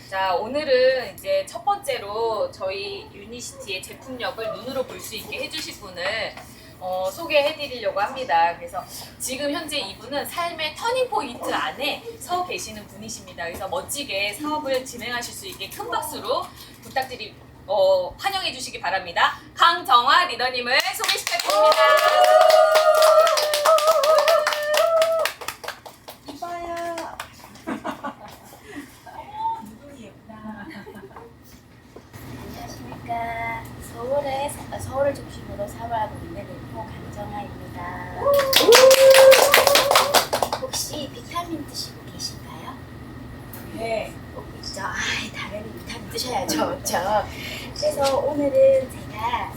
자, 오늘은 이제 첫 번째로 저희 유니시티의 제품력을 눈으로 볼 수 있게 해주실 분을 소개해 드리려고 합니다. 그래서 지금 현재 이분은 삶의 터닝 포인트 안에 서 계시는 분이십니다. 그래서 멋지게 사업을 진행하실 수 있게 큰 박수로 환영해 주시기 바랍니다. 강정화 리더님을 소개시켜드립니다. 이봐야. 누구 예쁘다. 안녕하십니까. 서울을 중심으로 사업하고 있는 일포 강정아입니다. 혹시 비타민 드시고 계신가요? 네. 있죠. 당연히 비타민 드셔야죠. 그렇죠? 그래서 오늘은 제가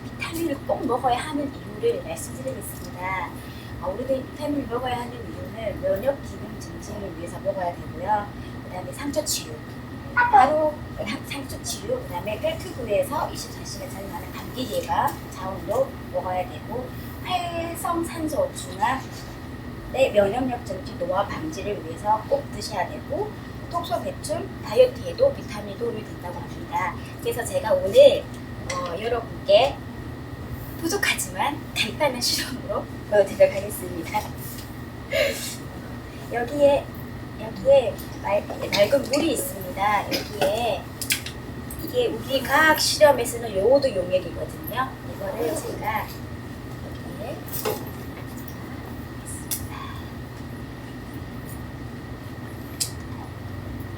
비타민을 꼭 먹어야 하는 이유를 말씀드리겠습니다. 우리들이 비타민을 먹어야 하는 이유는 면역 기능 증진을 위해서 먹어야 되고요. 그 다음에 상처 치유. 바로 상처 치유, 그 다음에 벨트부에서 24시간 살림하는 감기 예방 자원도 먹어야 되고, 활성산소 중합의 면역력 증진 노화 방지를 위해서 꼭 드셔야 되고, 톡소 배출, 다이어트에도 비타민이 도움이 된다고 합니다. 그래서 제가 오늘 여러분께 부족하지만 간단한 실험으로 보여드리도록 하겠습니다. 여기에 맑은 물이 있습니다. 여기에 이게 우리 과학 실험에 쓰는 요오드 용액이거든요. 이거를 제가 여기에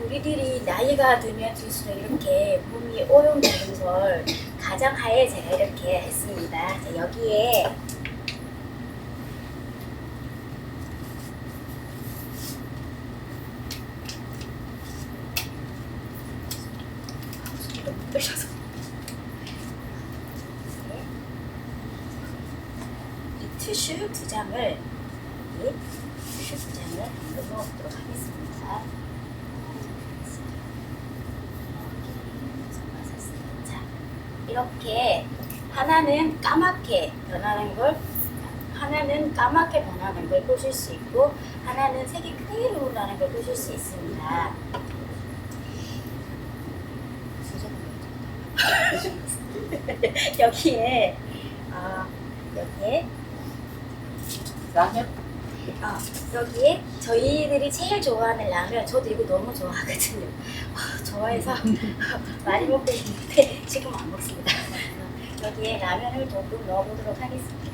우리들이 나이가 들면 들수록 이렇게 몸이 오염되는 걸 가장하에 제가 이렇게 했습니다. 자, 여기에 손이 너무 떨려서 이 티슈 두 장을 한번 넣어보도록 하겠습니다. 자, 이렇게 하나는 까맣게 변하는 걸 보실 수 있고, 하나는 색이 그대로 나는 걸 보실 수 있습니다. 여기에 라면? 여기에 저희들이 제일 좋아하는 라면, 저도 이거 너무 좋아하거든요. 좋아해서 많이 먹고 있는데 지금 안 먹습니다. 여기에 라면을 조금 넣어보도록 하겠습니다.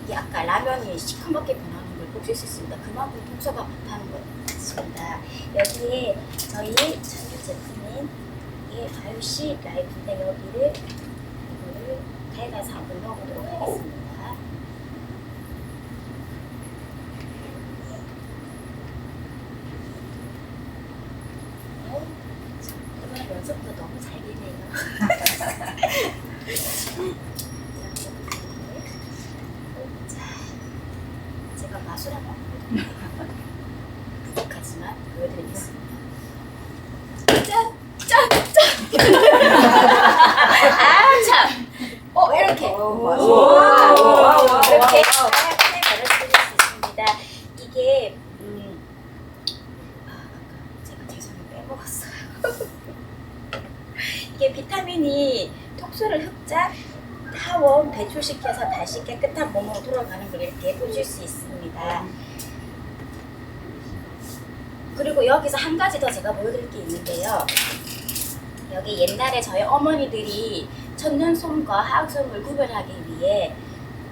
이게 아까 라면이 시커멓게 변하는 걸 보실 수 있습니다. 그만큼 독소가 많다는 걸 같습니다. 여기에 저희 전유 제품인 이게 바이오시 라이프인데 이거를 가에다서 한번 넣어보도록 하겠습니다. 이번에 연습도 너무 잘 되네요. 제가 맛을 한번 부족하지만 보여드리겠습니다. 짠! 참! 이렇게! 이렇게 하얗게 갈아드릴 수 있습니다. 이게 제가 죄송해요, 빼먹었어요. 이게 비타민이 톡소를 흡착, 타원, 배출시켜서 다시 깨끗한 몸으로 돌아가는 걸 이렇게 보실 수 있습니다. 그리고 여기서 한 가지 더 제가 보여드릴 게 있는데요. 여기 옛날에 저희 어머니들이 천연솜과 화학솜을 구별하기 위해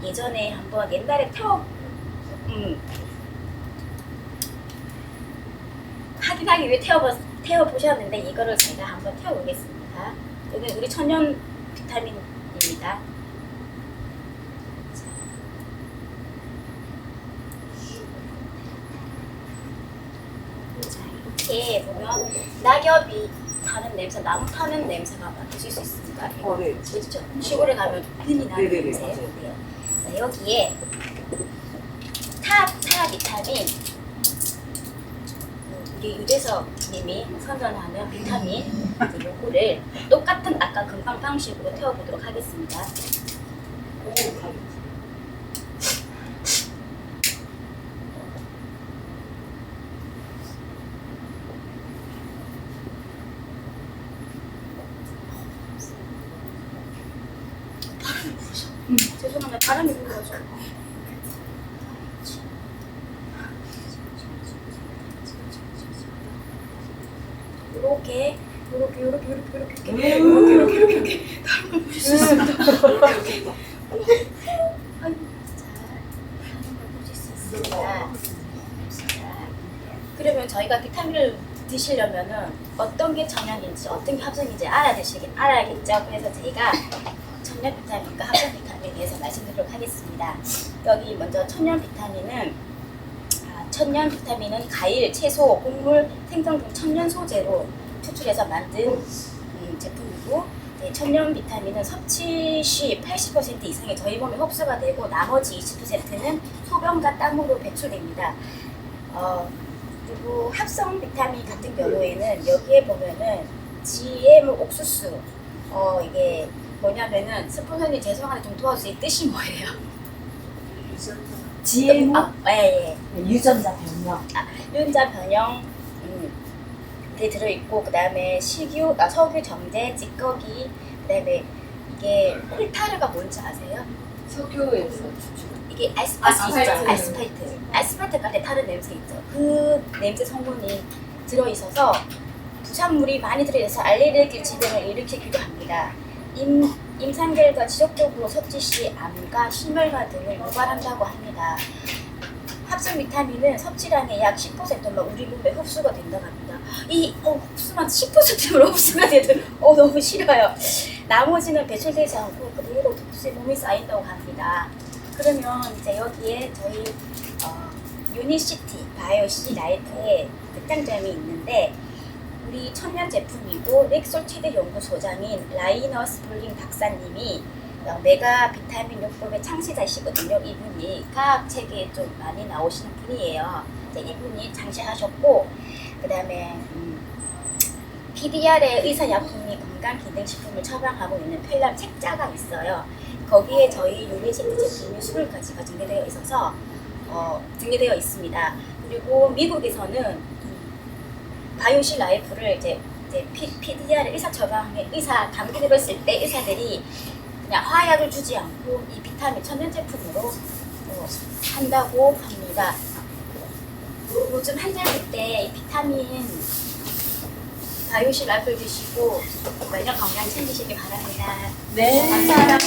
예전에 한번 옛날에 확인하기 위해 태워보셨는데, 이거를 제가 한번 태워보겠습니다. 여기 우리 천연 비타민입니다. 자, 이렇게 보면 낙엽이 타는 냄새, 나무 타는 냄새가 맡으실 수 있습니다. 네. 그렇죠? 시골에 가면 흔히 나는 네네네, 냄새예요. 자, 여기에 타 비타민, 우리 유재석 님이 선전하는 비타민, 요거를 똑같은 아까 금방 방식으로 태워보도록 하겠습니다. 죄송합니다. 바람이 불어서. 이렇게 다른 걸 볼 수 있습니다. 이렇게. 아이고, 진짜 다른 걸 볼 수 있습니다. 그러면 저희가 비타민을 드시려면은 어떤 게 천연인지 어떤 게 합성인지 알아야겠죠. 그래서 저희가 천연 비타민과 합성 비타민에 대해서 말씀드리도록 하겠습니다. 여기 먼저 천연 비타민은 과일, 채소, 곡물, 생선 등 천연 소재로 추출해서 만든 제품이고, 천연 비타민은 섭취 시 80% 이상이 저희 몸에 흡수가 되고 나머지 20%는 소변과 땀으로 배출됩니다. 그리고 합성 비타민 같은 경우에는 여기에 보면은 GM 옥수수, 이게 뭐냐면은 스폰서님 죄송한데 좀 도와주세요. 뜻이 뭐예요? GMO? 예. 유전자 변형. 유전자 변형 게 들어있고, 그 다음에 석유, 정제, 찌꺼기, 그 다음에 이게 콜타르가 뭔지 아세요? 석유에서 추출. 이게 아스파트 있죠? 아스팔트. 아스팔트 같은 다른 냄새 있죠? 그 냄새 성분이 들어있어서 부산물이 많이 들어있어서 알레르기 질병을 일으키기도 합니다. 임상결과 지속적으로 섭취 시 암과 심혈관 등을 유발한다고 합니다. 합성 비타민은 섭취량의 약 10%만 우리 몸에 흡수가 된다고 합니다. 흡수만 10%로 흡수가 돼도 너무 싫어요. 나머지는 배출되지 않고 그대로 독소에 몸에 쌓인다고 합니다. 그러면 이제 여기에 저희 유니시티 바이오시 라이프의 특장점이 있는데, 우리 천연 제품이고 렉솔 최대 연구소장인 라이너스 볼링 박사님이 메가 비타민 요법의 창시자시거든요. 이분이 과학책에 좀 많이 나오시는 분이에요. 이분이 창시하셨고, 그 다음에 PDR의 의사약품이 건강기능식품을 처방하고 있는 편람 책자가 있어요. 거기에 저희 유니시티 제품이 20가지가 등재되어 있습니다. 그리고 미국에서는 바이오시 라이프를 이제 PDR 의사 처방에 감기 들었을 때 의사들이 그냥 화약을 주지 않고 이 비타민 천연 제품으로 한다고 합니다. 요즘 한절기 때 이 비타민 바이오시 라이프를 드시고 면역 건강 챙기시길 바랍니다. 네. 감사합니다.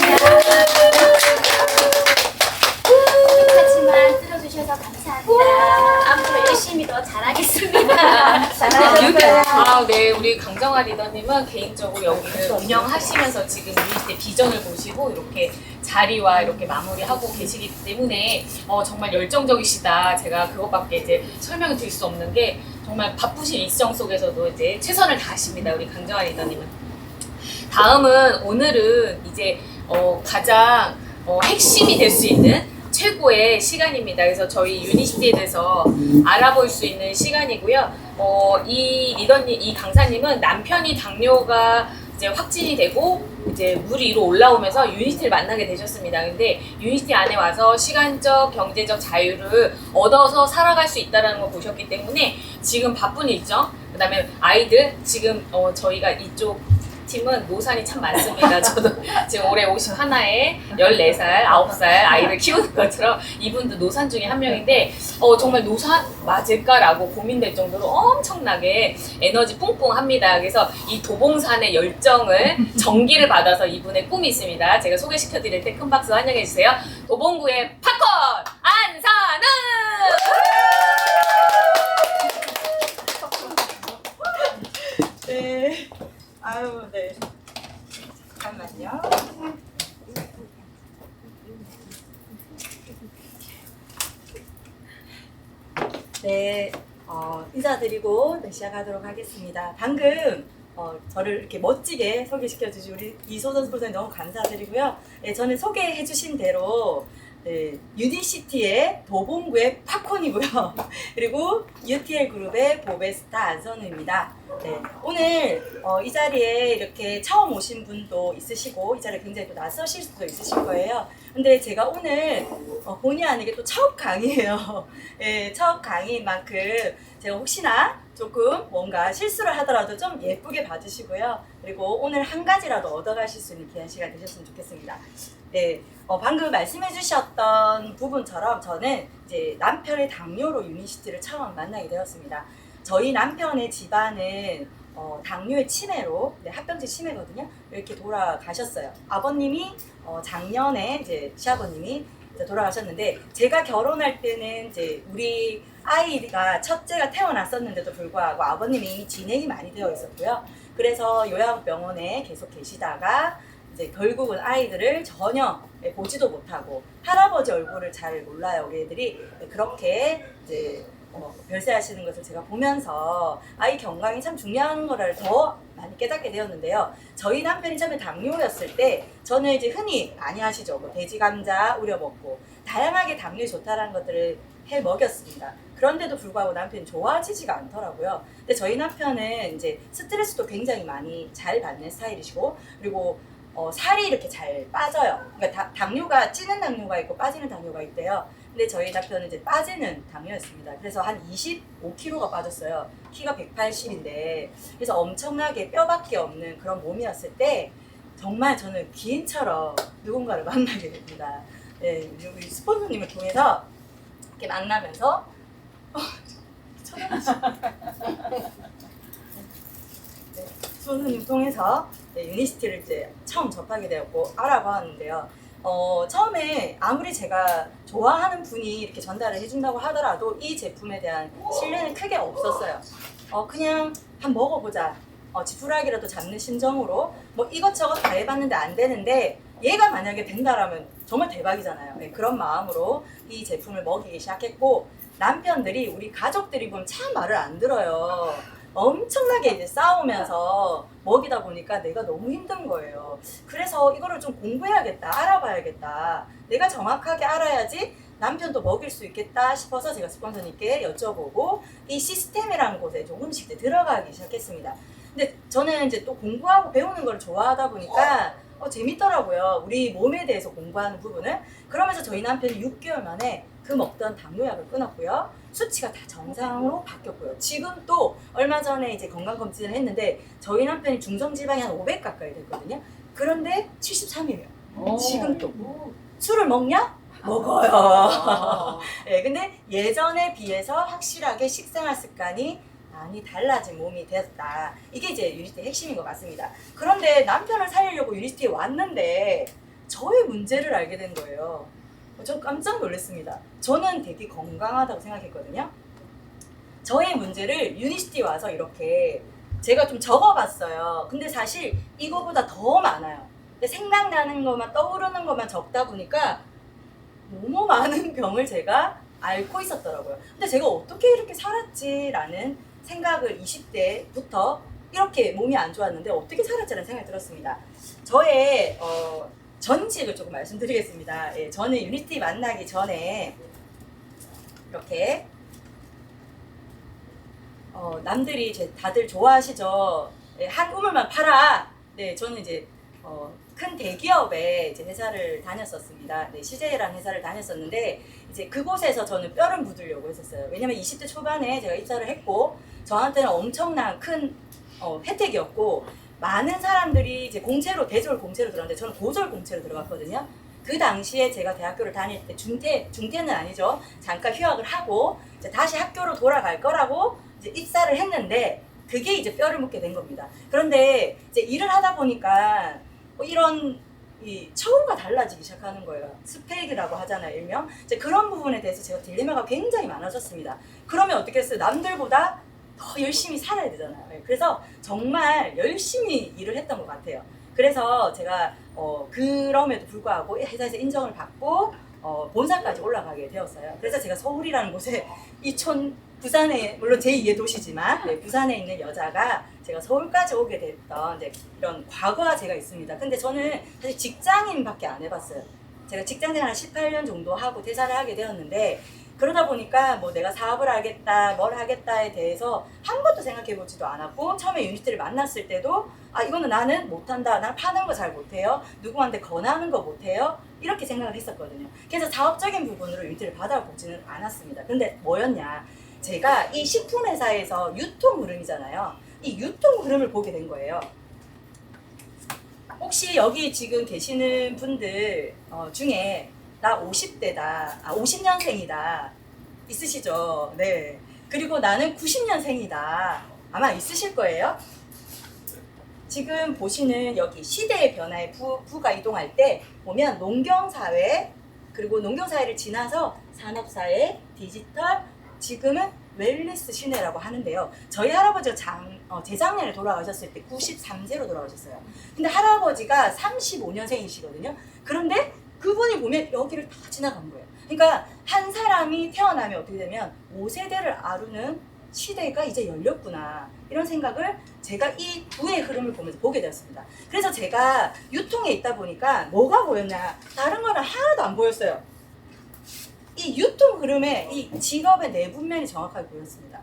하지만 들어주셔서 감사합니다. 앞으로 열심히 더 잘하겠습니다. 잘하셨어요. 네, 우리 강정아 리더님은 개인적으로 여기를 운영하시면서 지금 유니시티 비전을 보시고 이렇게 자리와 이렇게 마무리하고 계시기 때문에 정말 열정적이시다. 제가 그것밖에 이제 설명을 드릴 수 없는 게, 정말 바쁘신 일정 속에서도 이제 최선을 다하십니다. 우리 강정아 리더님은. 오늘은 이제 가장 핵심이 될 수 있는 최고의 시간입니다. 그래서 저희 유니시티에 대해서 알아볼 수 있는 시간이고요. 이 강사님은 남편이 당뇨가 이제 확진이 되고 이제 물 위로 올라오면서 유니시티를 만나게 되셨습니다. 근데 유니시티 안에 와서 시간적, 경제적 자유를 얻어서 살아갈 수 있다는 걸 보셨기 때문에 지금 바쁜 일정, 그 다음에 아이들, 지금 저희가 이쪽 팀은 노산이 참 많습니다. 저도 지금 올해 51에 14살, 9살 아이를 키우는 것처럼 이분도 노산 중에 한 명인데 정말 노산 맞을까라고 고민될 정도로 엄청나게 에너지 뿡뿡합니다. 그래서 이 도봉산의 열정을 전기를 받아서 이분의 꿈이 있습니다. 제가 소개시켜 드릴 때 큰 박수 환영해 주세요. 도봉구의 팝콘 안산우! 네. 아유, 네. 잠깐만요. 네, 인사드리고 시작하도록 하겠습니다. 방금 저를 이렇게 멋지게 소개시켜 주신 우리 이소선 스포츠님 너무 감사드리고요. 네, 저는 소개해 주신 대로 유니시티의 도봉구의 팝콘이고요. 그리고 UTL 그룹의 보베스타 안선우입니다. 네, 오늘 이 자리에 이렇게 처음 오신 분도 있으시고 이 자리에 굉장히 또 낯서실 수도 있으실 거예요. 근데 제가 오늘 본의 아니게 또 첫 강의예요. 네, 첫 강의인 만큼 제가 혹시나 조금 뭔가 실수를 하더라도 좀 예쁘게 봐주시고요. 그리고 오늘 한 가지라도 얻어가실 수 있는 귀한 시간 되셨으면 좋겠습니다. 네, 방금 말씀해 주셨던 부분처럼 저는 이제 남편의 당뇨로 유니시티를 처음 만나게 되었습니다. 저희 남편의 집안은 당뇨의 치매로, 네, 합병증 치매거든요. 이렇게 돌아가셨어요. 아버님이 작년에 이제 시아버님이 이제 돌아가셨는데, 제가 결혼할 때는 이제 우리 아이가 첫째가 태어났었는데도 불구하고 아버님이 이미 진행이 많이 되어 있었고요. 그래서 요양병원에 계속 계시다가 이제 결국은 아이들을 전혀 보지도 못하고 할아버지 얼굴을 잘 몰라요. 우리 애들이 그렇게 이제 별세하시는 것을 제가 보면서 아이 건강이 참 중요한 거를 더 많이 깨닫게 되었는데요. 저희 남편이 처음에 당뇨였을 때 저는 이제 흔히 많이 하시죠. 뭐 돼지 감자 우려 먹고 다양하게 당뇨에 좋다라는 것들을 해 먹였습니다. 그런데도 불구하고 남편이 좋아지지가 않더라고요. 근데 저희 남편은 이제 스트레스도 굉장히 많이 잘 받는 스타일이시고, 그리고 살이 이렇게 잘 빠져요. 그러니까 당뇨가 찌는 당뇨가 있고 빠지는 당뇨가 있대요. 근데 저희 남편은 이제 빠지는 당뇨였습니다. 그래서 한 25kg가 빠졌어요. 키가 180인데. 그래서 엄청나게 뼈밖에 없는 그런 몸이었을 때 정말 저는 기인처럼 누군가를 만나게 됩니다. 네, 우리 스폰서님을 통해서 이렇게 만나면서 네, 스폰서님 통해서 네, 유니시티를 이제 처음 접하게 되었고 알아봤는데요. 처음에 아무리 제가 좋아하는 분이 이렇게 전달을 해준다고 하더라도 이 제품에 대한 신뢰는 크게 없었어요. 그냥 한번 먹어보자. 지푸라기라도 잡는 심정으로 뭐 이것저것 다 해봤는데 안 되는데 얘가 만약에 된다라면 정말 대박이잖아요. 네, 그런 마음으로 이 제품을 먹이기 시작했고, 남편들이 우리 가족들이 보면 참 말을 안 들어요. 엄청나게 이제 싸우면서 먹이다 보니까 내가 너무 힘든 거예요. 그래서 이거를 좀 공부해야겠다, 알아봐야겠다. 내가 정확하게 알아야지 남편도 먹일 수 있겠다 싶어서 제가 스폰서님께 여쭤보고 이 시스템이라는 곳에 조금씩 이제 들어가기 시작했습니다. 근데 저는 이제 또 공부하고 배우는 걸 좋아하다 보니까 재밌더라고요. 우리 몸에 대해서 공부하는 부분을. 그러면서 저희 남편이 6개월 만에 그 먹던 당뇨약을 끊었고요. 수치가 다 정상으로 바뀌었고요. 지금 또 얼마 전에 이제 건강검진을 했는데 저희 남편이 중성지방이 한 500 가까이 됐거든요. 그런데 73이에요. 지금 또 술을 먹냐? 먹어요. 네, 근데 예전에 비해서 확실하게 식생활 습관이 많이 달라진 몸이 되었다. 이게 이제 유니시티의 핵심인 것 같습니다. 그런데 남편을 살리려고 유니시티에 왔는데 저의 문제를 알게 된 거예요. 저 깜짝 놀랐습니다. 저는 되게 건강하다고 생각했거든요. 저의 문제를 유니시티 와서 이렇게 제가 좀 적어봤어요. 근데 사실 이거보다 더 많아요. 근데 생각나는 것만 떠오르는 것만 적다 보니까 너무 많은 병을 제가 앓고 있었더라고요. 근데 제가 어떻게 이렇게 살았지라는 생각을 20대부터 이렇게 몸이 안 좋았는데 어떻게 살았지라는 생각이 들었습니다. 저의 전직을 조금 말씀드리겠습니다. 예, 저는 유니시티 만나기 전에 이렇게 남들이 이제 다들 좋아하시죠. 예, 한 우물만 팔아. 네, 저는 이제 큰 대기업에 이제 회사를 다녔었습니다. 네, CJ라는 회사를 다녔었는데 이제 그곳에서 저는 뼈를 묻으려고 했었어요. 왜냐면 20대 초반에 제가 입사를 했고 저한테는 엄청난 큰 혜택이었고, 많은 사람들이 이제 공채로 대졸 공채로 들어갔는데 저는 고졸 공채로 들어갔거든요. 그 당시에 제가 대학교를 다닐 때 중퇴는 아니죠. 잠깐 휴학을 하고 이제 다시 학교로 돌아갈 거라고 이제 입사를 했는데 그게 이제 뼈를 묻게 된 겁니다. 그런데 이제 일을 하다 보니까 이런 이 처우가 달라지기 시작하는 거예요. 스펙이라고 하잖아요, 일명. 이제 그런 부분에 대해서 제가 딜레마가 굉장히 많아졌습니다. 그러면 어떻게 했어요? 남들보다 더 열심히 살아야 되잖아요. 그래서 정말 열심히 일을 했던 것 같아요. 그래서 제가 그럼에도 불구하고 회사에서 인정을 받고 본사까지 올라가게 되었어요. 그래서 제가 서울이라는 곳에 부산에 물론 제2의 도시지만 네, 부산에 있는 여자가 제가 서울까지 오게 됐던 이제 이런 과거가 제가 있습니다. 근데 저는 사실 직장인밖에 안 해봤어요. 제가 직장생활 18년 정도 하고 퇴사를 하게 되었는데 그러다 보니까 뭐 내가 사업을 하겠다, 뭘 하겠다에 대해서 한 번도 생각해 보지도 않았고, 처음에 유니티를 만났을 때도 이거는 나는 못한다, 난 파는 거 잘 못해요, 누구한테 권하는 거 못해요, 이렇게 생각을 했었거든요. 그래서 사업적인 부분으로 유니티를 받아보지는 않았습니다. 근데 뭐였냐, 제가 이 식품회사에서 유통 흐름이잖아요. 이 유통 흐름을 보게 된 거예요. 혹시 여기 지금 계시는 분들 중에 나 50대다, 50년생이다 있으시죠? 네. 그리고 나는 90년생이다. 아마 있으실 거예요. 지금 보시는 여기 시대의 변화에 부가 이동할 때 보면 농경사회, 그리고 농경사회를 지나서 산업사회, 디지털, 지금은 웰니스 시대라고 하는데요. 저희 할아버지가 재작년에 돌아가셨을 때 93세로 돌아가셨어요. 근데 할아버지가 35년생이시거든요. 그런데 그분이 보면 여기를 다 지나간 거예요. 그러니까 한 사람이 태어나면 어떻게 되면 5세대를 아루는 시대가 이제 열렸구나, 이런 생각을 제가 이 부의 흐름을 보면서 보게 되었습니다. 그래서 제가 유통에 있다 보니까 뭐가 보였냐, 다른 거는 하나도 안 보였어요. 이 유통 흐름에 이 직업의 내분면이 정확하게 보였습니다.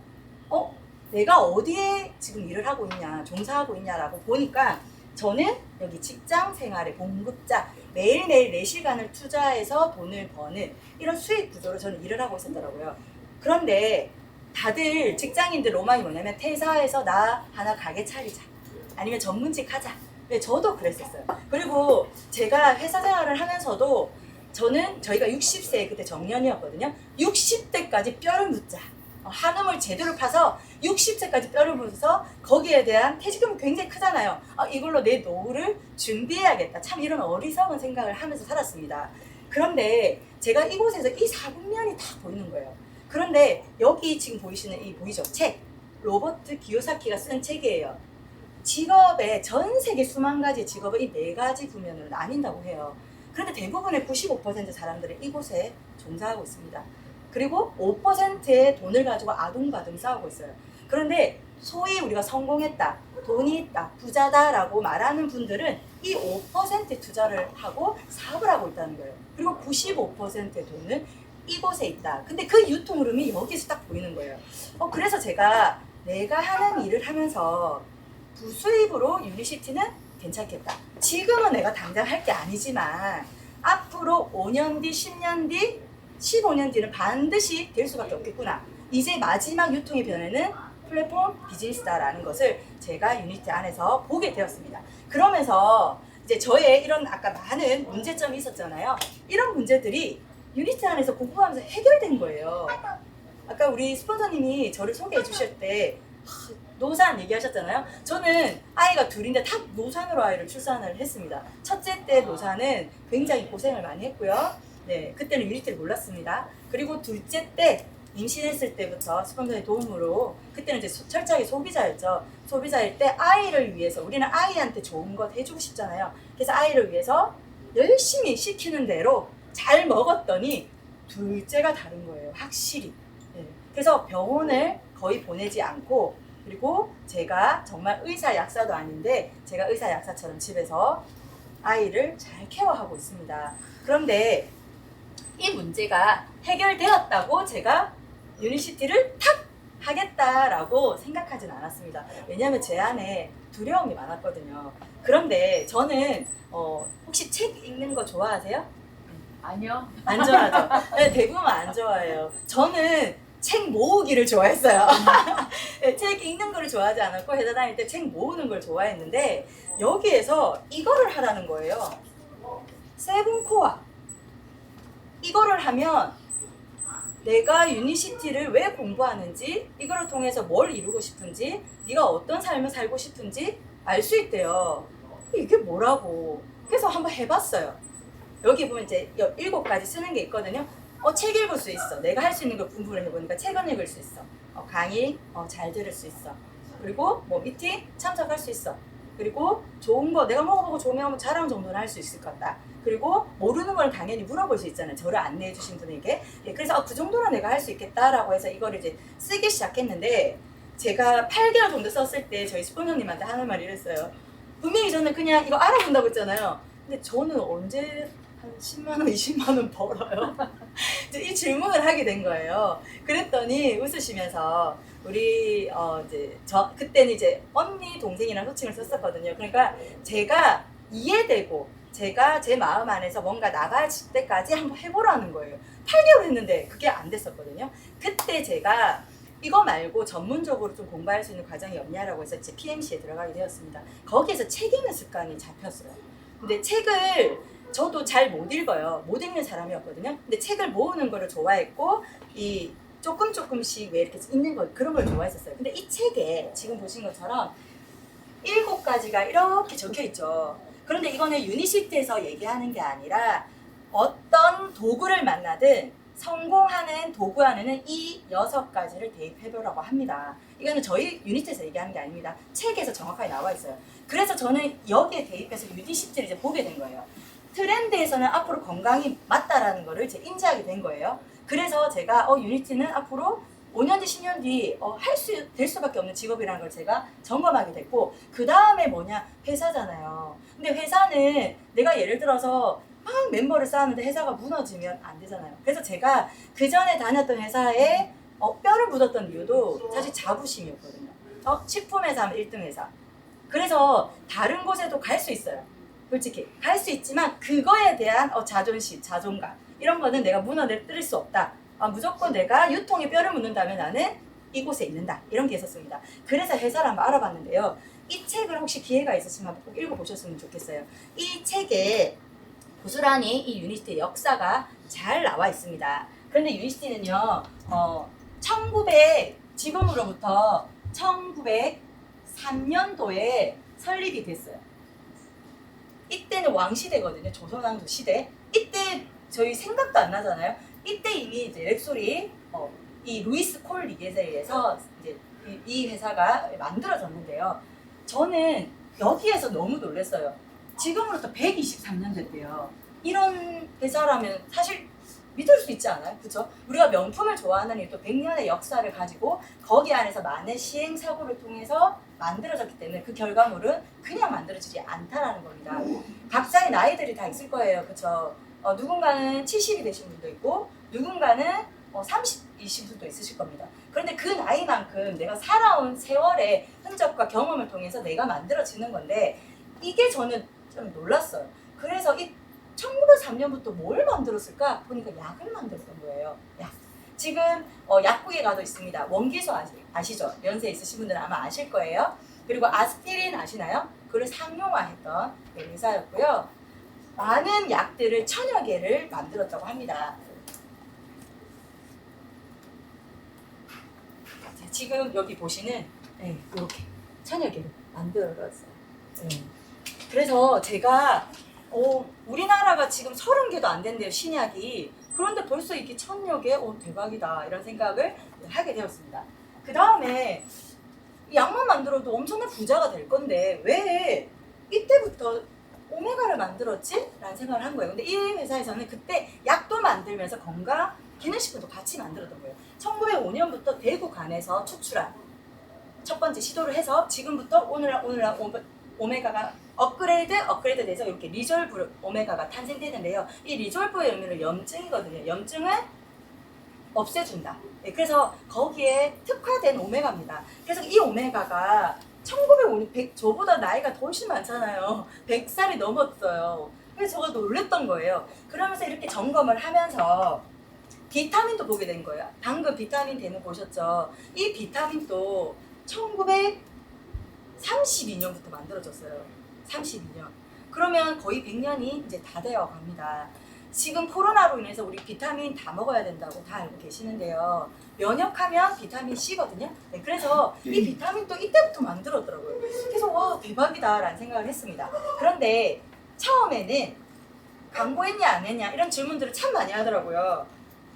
내가 어디에 지금 일을 하고 있냐, 종사하고 있냐라고 보니까 저는 여기 직장 생활의 봉급자, 매일매일 4시간을 투자해서 돈을 버는 이런 수익 구조로 저는 일을 하고 있었더라고요. 그런데 다들 직장인들 로망이 뭐냐면 퇴사해서 나 하나 가게 차리자, 아니면 전문직 하자. 네, 저도 그랬었어요. 그리고 제가 회사 생활을 하면서도 저희가 60세 그때 정년이었거든요. 60대까지 뼈를 묻자. 한음을 제대로 파서 60세까지 뼈를 묻어서 거기에 대한 퇴직금이 굉장히 크잖아요. 이걸로 내 노후를 준비해야겠다. 참 이런 어리석은 생각을 하면서 살았습니다. 그런데 제가 이곳에서 이 사분면이 다 보이는 거예요. 그런데 여기 지금 보이시는 보이죠? 책. 로버트 기요사키가 쓴 책이에요. 직업의 전 세계 수만 가지 직업을 이 4가지 구면으로 나뉜다고 해요. 그런데 대부분의 95% 사람들은 이곳에 종사하고 있습니다. 그리고 5%의 돈을 가지고 아둥바둥 싸우고 있어요. 그런데 소위 우리가 성공했다, 돈이 있다, 부자다라고 말하는 분들은 이 5% 투자를 하고 사업을 하고 있다는 거예요. 그리고 95%의 돈은 이곳에 있다. 근데 그 유통 흐름이 여기서 딱 보이는 거예요. 그래서 제가 내가 하는 일을 하면서 부수입으로 유니시티는 괜찮겠다. 지금은 내가 당장 할 게 아니지만 앞으로 5년 뒤, 10년 뒤, 15년 뒤는 반드시 될 수밖에 없겠구나. 이제 마지막 유통의 변화는 플랫폼 비즈니스다라는 것을 제가 유니티 안에서 보게 되었습니다. 그러면서 이제 저의 이런 아까 많은 문제점이 있었잖아요. 이런 문제들이 유니티 안에서 공부하면서 해결된 거예요. 아까 우리 스폰서님이 저를 소개해 주실 때 노산 얘기하셨잖아요. 저는 아이가 둘인데 다 노산으로 아이를 출산을 했습니다. 첫째 때 노산은 굉장히 고생을 많이 했고요. 네, 그때는 유니티를 몰랐습니다. 그리고 둘째 때 임신했을 때부터 스폰서의 도움으로, 그때는 이제 철저하게 소비자였죠. 소비자일 때 아이를 위해서, 우리는 아이한테 좋은 것 해주고 싶잖아요. 그래서 아이를 위해서 열심히 시키는 대로 잘 먹었더니 둘째가 다른 거예요. 확실히. 네. 그래서 병원을 거의 보내지 않고, 그리고 제가 정말 의사 약사도 아닌데 제가 의사 약사처럼 집에서 아이를 잘 케어하고 있습니다. 그런데 이 문제가 해결되었다고 제가 유니시티를 탁 하겠다라고 생각하진 않았습니다. 왜냐하면 제 안에 두려움이 많았거든요. 그런데 저는 혹시 책 읽는 거 좋아하세요? 아니요. 안 좋아하죠? 네, 대부분 안 좋아해요. 저는 책 모으기를 좋아했어요. 네, 책 읽는 거를 좋아하지 않았고 회사 다닐 때 책 모으는 걸 좋아했는데 여기에서 이거를 하라는 거예요. 세븐코어. 이거를 하면 내가 유니시티를 왜 공부하는지, 이거를 통해서 뭘 이루고 싶은지, 네가 어떤 삶을 살고 싶은지 알 수 있대요. 이게 뭐라고? 그래서 한번 해봤어요. 여기 보면 이제 7가지 쓰는 게 있거든요. 책 읽을 수 있어. 내가 할 수 있는 걸 공부를 해보니까 책은 읽을 수 있어. 강의 잘 들을 수 있어. 그리고 뭐 미팅 참석할 수 있어. 그리고 좋은 거 내가 먹어보고 좋으면 자랑 정도는 할 수 있을 것 같다. 그리고 모르는 걸 당연히 물어볼 수 있잖아요. 저를 안내해 주신 분에게. 그래서 그 정도는 내가 할 수 있겠다라고 해서 이거를 이제 쓰기 시작했는데, 제가 8개월 정도 썼을 때 저희 스폰서님한테 하는 말이 이랬어요. 분명히 저는 그냥 이거 알아본다고 했잖아요. 근데 저는 언제 한 10만 원, 20만 원 벌어요? 이제 이 질문을 하게 된 거예요. 그랬더니 웃으시면서 우리 이제 그때는 이제 언니 동생이랑 호칭을 썼었거든요. 그러니까 제가 이해되고 제가 제 마음 안에서 뭔가 나갈 때까지 한번 해보라는 거예요. 8개월 했는데 그게 안 됐었거든요. 그때 제가 이거 말고 전문적으로 좀 공부할 수 있는 과정이 없냐라고 해서 제 PMC에 들어가게 되었습니다. 거기에서 책 읽는 습관이 잡혔어요. 근데 책을 저도 잘 못 읽어요. 못 읽는 사람이었거든요. 근데 책을 모으는 거를 좋아했고 이 조금씩 왜 이렇게 읽는 거 그런 걸 좋아했었어요. 근데 이 책에 지금 보신 것처럼 7가지가 이렇게 적혀 있죠. 그런데 이거는 유니시티에서 얘기하는 게 아니라 어떤 도구를 만나든 성공하는 도구 안에는 이 6가지를 대입해보라고 합니다. 이거는 저희 유니티에서 얘기하는 게 아닙니다. 책에서 정확하게 나와 있어요. 그래서 저는 여기에 대입해서 유니시티를 이제 보게 된 거예요. 트렌드에서는 앞으로 건강이 맞다라는 거를 이제 인지하게 된 거예요. 그래서 제가 유니티는 앞으로 5년 뒤, 10년 뒤 될 수밖에 없는 직업이라는 걸 제가 점검하게 됐고, 그 다음에 뭐냐, 회사잖아요. 근데 회사는 내가 예를 들어서 막 멤버를 쌓았는데 회사가 무너지면 안 되잖아요. 그래서 제가 그 전에 다녔던 회사에 뼈를 묻었던 이유도 사실 자부심이었거든요. 식품회사 하면 1등 회사. 그래서 다른 곳에도 갈 수 있어요. 솔직히 갈 수 있지만 그거에 대한 자존심, 자존감 이런 거는 내가 무너뜨릴 수 없다. 무조건 내가 유통에 뼈를 묻는다면 나는 이곳에 있는다. 이런 게 있었습니다. 그래서 회사를 한번 알아봤는데요. 이 책을 혹시 기회가 있으시면 꼭 읽어보셨으면 좋겠어요. 이 책에 고스란히 이 유니시티의 역사가 잘 나와 있습니다. 그런데 유니시티는요, 지금으로부터 1903년도에 설립이 됐어요. 이때는 왕시대거든요. 조선왕조 시대. 이때 저희 생각도 안 나잖아요. 이때 이미 이제 렉솔이 이 루이스 콜 리겟에 의해서 이제 이 회사가 만들어졌는데요. 저는 여기에서 너무 놀랐어요. 지금으로부터 123년 됐대요. 이런 회사라면 사실 믿을 수 있지 않아요? 그렇죠? 우리가 명품을 좋아하는 이유도 100년의 역사를 가지고 거기 안에서 많은 시행 사고를 통해서 만들어졌기 때문에 그 결과물은 그냥 만들어지지 않다라는 겁니다. 각자의 나이들이 다 있을 거예요. 그렇죠? 누군가는 70이 되신 분도 있고 누군가는 30이신 분도 있으실 겁니다. 그런데 그 나이만큼 내가 살아온 세월의 흔적과 경험을 통해서 내가 만들어지는 건데 이게 저는 좀 놀랐어요. 그래서 이 1903년부터 뭘 만들었을까 보니까 약을 만들었던 거예요. 약. 지금 약국에 가도 있습니다. 원기수 아시죠? 연세 있으신 분들은 아마 아실 거예요. 그리고 아스피린 아시나요? 그걸 상용화했던 회사였고요. 많은 약들을 1000여 개를 만들었다고 합니다. 지금 여기 보시는 이렇게 1000여 개를 만들었어요. 그래서 제가 우리나라가 지금 30개도 안 된대요, 신약이. 그런데 벌써 이게 1000여 개? 대박이다. 이런 생각을 하게 되었습니다. 그 다음에 약만 만들어도 엄청난 부자가 될 건데 왜 이때부터 오메가를 만들었지? 라는 생각을 한 거예요. 근데 이 회사에서는 그때 약도 만들면서 건강 기능식품도 같이 만들었던 거예요. 1905년부터 대구 간에서 추출한 첫 번째 시도를 해서 지금부터 오늘날 오메가가 업그레이드 돼서 이렇게 리졸브 오메가가 탄생되는데요. 이 리졸브의 의미는 염증이거든요. 염증을 없애준다. 그래서 거기에 특화된 오메가입니다. 그래서 이 오메가가 1905년 저보다 나이가 훨씬 많잖아요. 100살이 넘었어요. 그래서 저가 놀랬던 거예요. 그러면서 이렇게 점검을 하면서 비타민도 보게 된 거예요. 방금 비타민 대문 보셨죠? 이 비타민도 1932년부터 만들어졌어요. 32년. 그러면 거의 100년이 이제 다 되어 갑니다. 지금 코로나로 인해서 우리 비타민 다 먹어야 된다고 다 알고 계시는데요. 면역하면 비타민 C거든요. 그래서 이 비타민도 이때부터 만들었더라고요. 그래서 와, 대박이다 라는 생각을 했습니다. 그런데 처음에는 광고했냐 안 했냐 이런 질문들을 참 많이 하더라고요.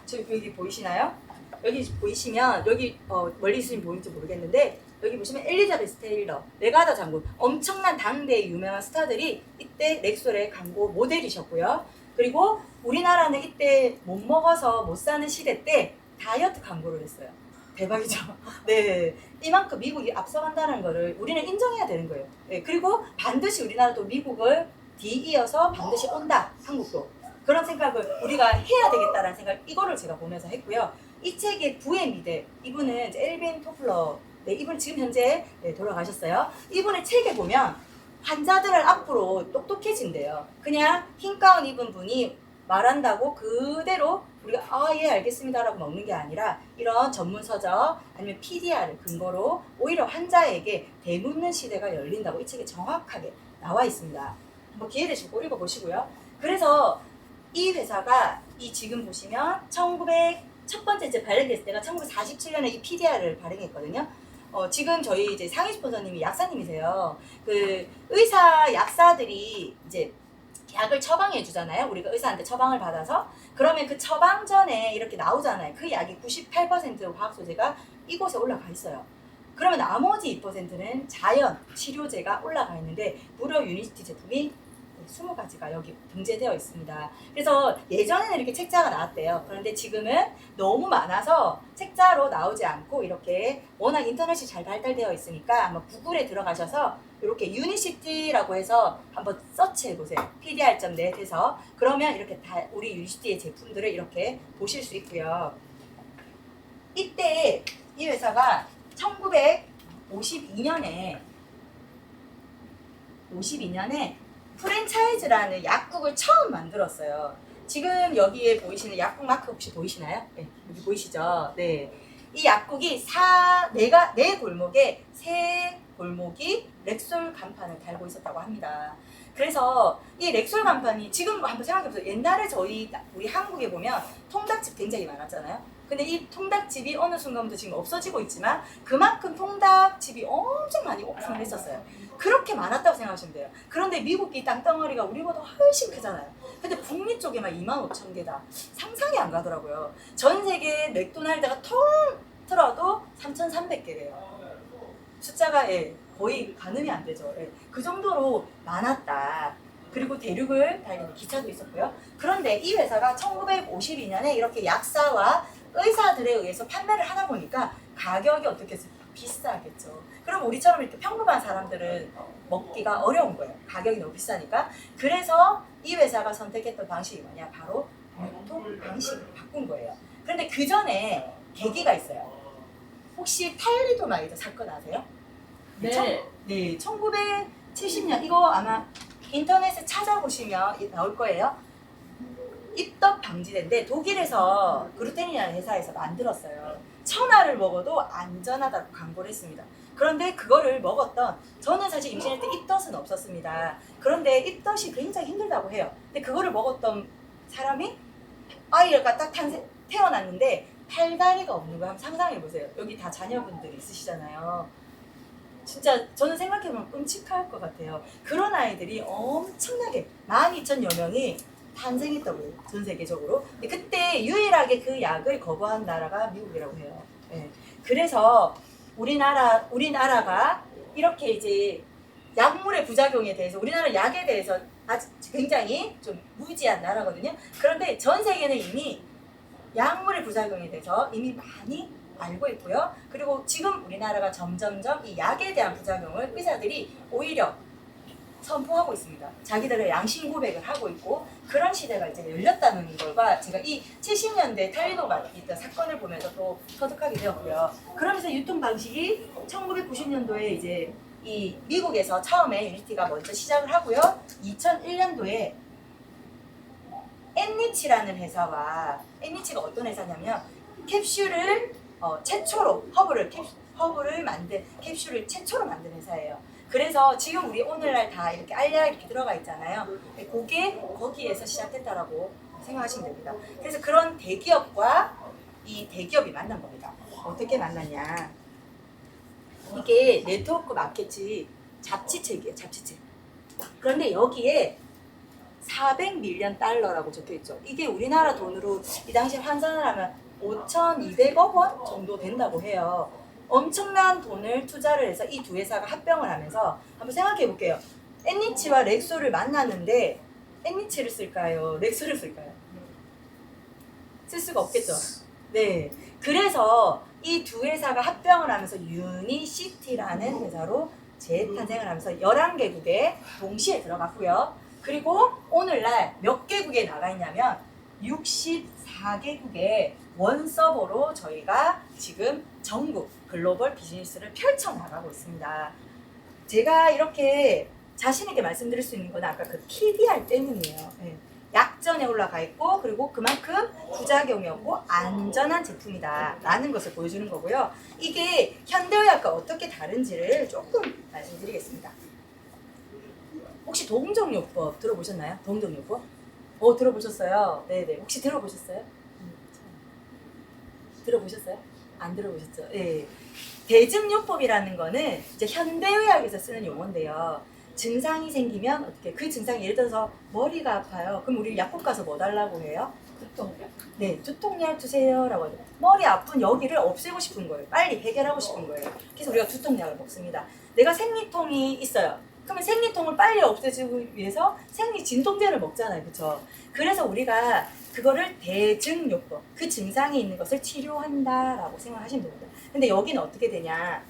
저 여기 보이시나요? 여기 보이시면 여기 멀리 있으면 보이는지 모르겠는데 여기 보시면 엘리자베스 테일러, 레가다 장군, 엄청난 당대의 유명한 스타들이 이때 렉솔의 광고 모델이셨고요. 그리고 우리나라는 이때 못 먹어서 못 사는 시대 때 다이어트 광고를 했어요. 대박이죠? 네, 이만큼 미국이 앞서간다는 거를 우리는 인정해야 되는 거예요. 네, 그리고 반드시 우리나라도 미국을 뒤이어서 반드시 온다, 한국도. 그런 생각을 우리가 해야 되겠다라는 생각, 이거를 제가 보면서 했고요. 이 책의 부의 미대, 이분은 이제 엘빈 토플러, 이분 지금 현재 돌아가셨어요. 이분의 책에 보면 환자들은 앞으로 똑똑해진대요. 그냥 흰 가운 입은 분이 말한다고 그대로 우리가 예 알겠습니다라고 먹는 게 아니라 이런 전문 서적 아니면 PDR을 근거로 오히려 환자에게 대묻는 시대가 열린다고 이 책에 정확하게 나와 있습니다. 한번 기회 되시고 읽어보시고요. 그래서 이 회사가 이 지금 보시면 첫 번째 이제 발행됐을 때가 1947년에 이 PDR을 발행했거든요. 지금 저희 이제 상위 스폰서님이 약사님이세요. 그 의사 약사들이 이제 약을 처방해 주잖아요. 우리가 의사한테 처방을 받아서 그러면 그 처방 전에 이렇게 나오잖아요. 그 약이 98% 화학 소재가 이곳에 올라가 있어요. 그러면 나머지 2%는 자연 치료제가 올라가 있는데 무려 유니시티 제품이 20가지가 여기 등재되어 있습니다. 그래서 예전에는 이렇게 책자가 나왔대요. 그런데 지금은 너무 많아서 책자로 나오지 않고 이렇게 워낙 인터넷이 잘 발달되어 있으니까 아마 구글에 들어가셔서 이렇게 유니시티라고 해서 한번 서치해 보세요. pdr.net에서 그러면 이렇게 다 우리 유니시티의 제품들을 이렇게 보실 수 있고요. 이때 이 회사가 1952년에 프랜차이즈라는 약국을 처음 만들었어요. 지금 여기에 보이시는 약국 마크 혹시 보이시나요? 네, 여기 보이시죠? 네. 이 약국이 네 골목에 세 골목이 렉솔 간판을 달고 있었다고 합니다. 그래서 이 렉솔 간판이 지금 한번 생각해보세요. 옛날에 우리 한국에 보면 통닭집 굉장히 많았잖아요. 근데 이 통닭집이 어느 순간부터 지금 없어지고 있지만 그만큼 통닭집이 엄청 많이 오픈을 했었어요. 그렇게 많았다고 생각하시면 돼요. 그런데 미국이 땅덩어리가 우리보다 훨씬 크잖아요. 근데 북미 쪽에만 25,000개다. 상상이 안 가더라고요. 전 세계 맥도날드가 통틀어도 3,300개래요. 숫자가 거의 가늠이 안 되죠. 그 정도로 많았다. 그리고 대륙을 달리는 기차도 있었고요. 그런데 이 회사가 1952년에 이렇게 약사와 의사들에 의해서 판매를 하다 보니까 가격이 어떻게 했어요? 비싸겠죠. 그럼 우리처럼 이렇게 평범한 사람들은 먹기가 어려운 거예요. 가격이 너무 비싸니까. 그래서 이 회사가 선택했던 방식이 뭐냐? 바로 유통 방식을 바꾼 거예요. 그런데 그 전에 계기가 있어요. 혹시 탈리도마이드 사건 아세요? 네. 네, 1970년 이거 아마 인터넷에 찾아보시면 나올 거예요. 입덧 방지제인데 독일에서 그루텐이라는 회사에서 만들었어요. 천알을 먹어도 안전하다고 광고를 했습니다. 그런데 그거를 먹었던 저는 사실 임신할 때 입덧은 없었습니다. 그런데 입덧이 굉장히 힘들다고 해요. 근데 그거를 먹었던 사람이 아이가 딱 태어났는데 팔다리가 없는 거 한번 상상해 보세요. 여기 다 자녀분들이 있으시잖아요. 진짜 저는 생각해보면 끔찍할 것 같아요. 그런 아이들이 엄청나게 12,000여 명이 탄생했다고 해요. 전 세계적으로. 근데 그때 유일하게 그 약을 거부한 나라가 미국이라고 해요. 네. 그래서 우리나라가 이렇게 이제 약물의 부작용에 대해서 우리나라 약에 대해서 아직 굉장히 좀 무지한 나라거든요. 그런데 전 세계는 이미 약물의 부작용에 대해서 이미 많이 알고 있고요. 그리고 지금 우리나라가 점점점 이 약에 대한 부작용을 의사들이 오히려 선포하고 있습니다. 자기들의 양심 고백을 하고 있고 그런 시대가 이제 열렸다는 걸과 제가 이 70년대 탈리도가 있던 사건을 보면서 또 터득하게 되었고요. 그러면서 유통 방식이 1990년도에 이제 이 미국에서 처음에 유니티가 먼저 시작을 하고요. 2001년도에 엠니치라는 회사와 엠니치가 어떤 회사냐면 캡슐을 최초로 허브를 만든 캡슐을 최초로 만든 회사예요. 그래서 지금 우리 오늘날 다 이렇게 알약 이렇게 들어가 있잖아요. 그게 거기에서 시작했다라고 생각하시면 됩니다. 그래서 그런 대기업과 이 대기업이 만난 겁니다. 어떻게 만났냐? 이게 네트워크 마케팅 잡지책이에요. 잡지책. 그런데 여기에 400밀리언 달러라고 적혀 있죠. 이게 우리나라 돈으로 이 당시에 환산을 하면 5,200억 원 정도 된다고 해요. 엄청난 돈을 투자를 해서 이 두 회사가 합병을 하면서 한번 생각해 볼게요. 엠니치와 렉솔을 만났는데 엠니치를 쓸까요? 렉솔을 쓸까요? 쓸 수가 없겠죠. 네. 그래서 이 두 회사가 합병을 하면서 유니시티라는 회사로 재탄생을 하면서 11개국에 동시에 들어갔고요. 그리고 오늘날 몇 개국에 나가 있냐면 64개국의 원서버로 저희가 지금 전국 글로벌 비즈니스를 펼쳐나가고 있습니다. 제가 이렇게 자신있게 말씀드릴 수 있는 건 아까 그 PDR 때문이에요. 네. 약 약전에 올라가 있고 그리고 그만큼 부작용이 없고 안전한 제품이다 라는 것을 보여주는 거고요. 이게 현대의학과 어떻게 다른지를 조금 말씀드리겠습니다. 혹시 동정요법 들어보셨나요? 동정요법? 들어보셨어요? 네네. 혹시 들어보셨어요? 들어보셨어요? 안 들어보셨죠? 네. 대증요법이라는 거는 이제 현대의학에서 쓰는 용어인데요. 증상이 생기면 어떻게 그 증상이 예를 들어서 머리가 아파요. 그럼 우리 약국 가서 뭐 달라고 해요? 두통약? 네, 두통약 주세요라고 하죠. 머리 아픈 여기를 없애고 싶은 거예요. 빨리 해결하고 싶은 거예요. 그래서 우리가 두통약을 먹습니다. 내가 생리통이 있어요. 그러면 생리통을 빨리 없애주기 위해서 생리진통제를 먹잖아요. 그렇죠? 그래서 우리가 그거를 대증요법, 그 증상이 있는 것을 치료한다라고 생각하시면 됩니다. 근데 여기는 어떻게 되냐?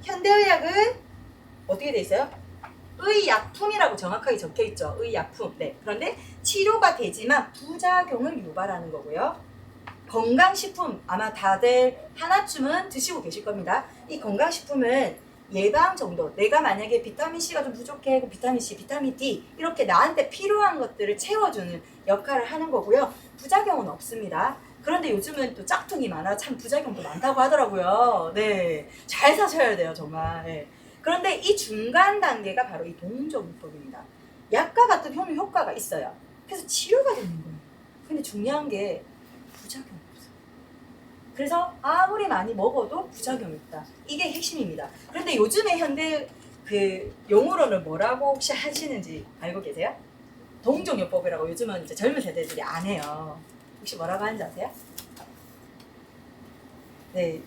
현대의학은 어떻게 돼 있어요? 의약품이라고 정확하게 적혀 있죠. 의약품. 네. 그런데 치료가 되지만 부작용을 유발하는 거고요. 건강식품 아마 다들 하나쯤은 드시고 계실 겁니다. 이 건강식품은 예방 정도, 내가 만약에 비타민C가 좀 부족해, 비타민C, 비타민 D 이렇게 나한테 필요한 것들을 채워주는 역할을 하는 거고요. 부작용은 없습니다. 그런데 요즘은 또 짝퉁이 많아 참 부작용도 많다고 하더라고요. 네, 잘 사셔야 돼요 정말. 네. 그런데 이 중간 단계가 바로 이 동정요법입니다. 약과 같은 효과가 있어요. 그래서 치료가 되는 거예요. 근데 중요한 게 부작용이 없어요. 그래서 아무리 많이 먹어도 부작용이 없다. 이게 핵심입니다. 그런데 요즘에 현대 그 용어로는 뭐라고 혹시 하시는지 알고 계세요? 동정요법이라고 요즘은 이제 젊은 세대들이 안 해요. 혹시 뭐라고 하는지 아세요? 네,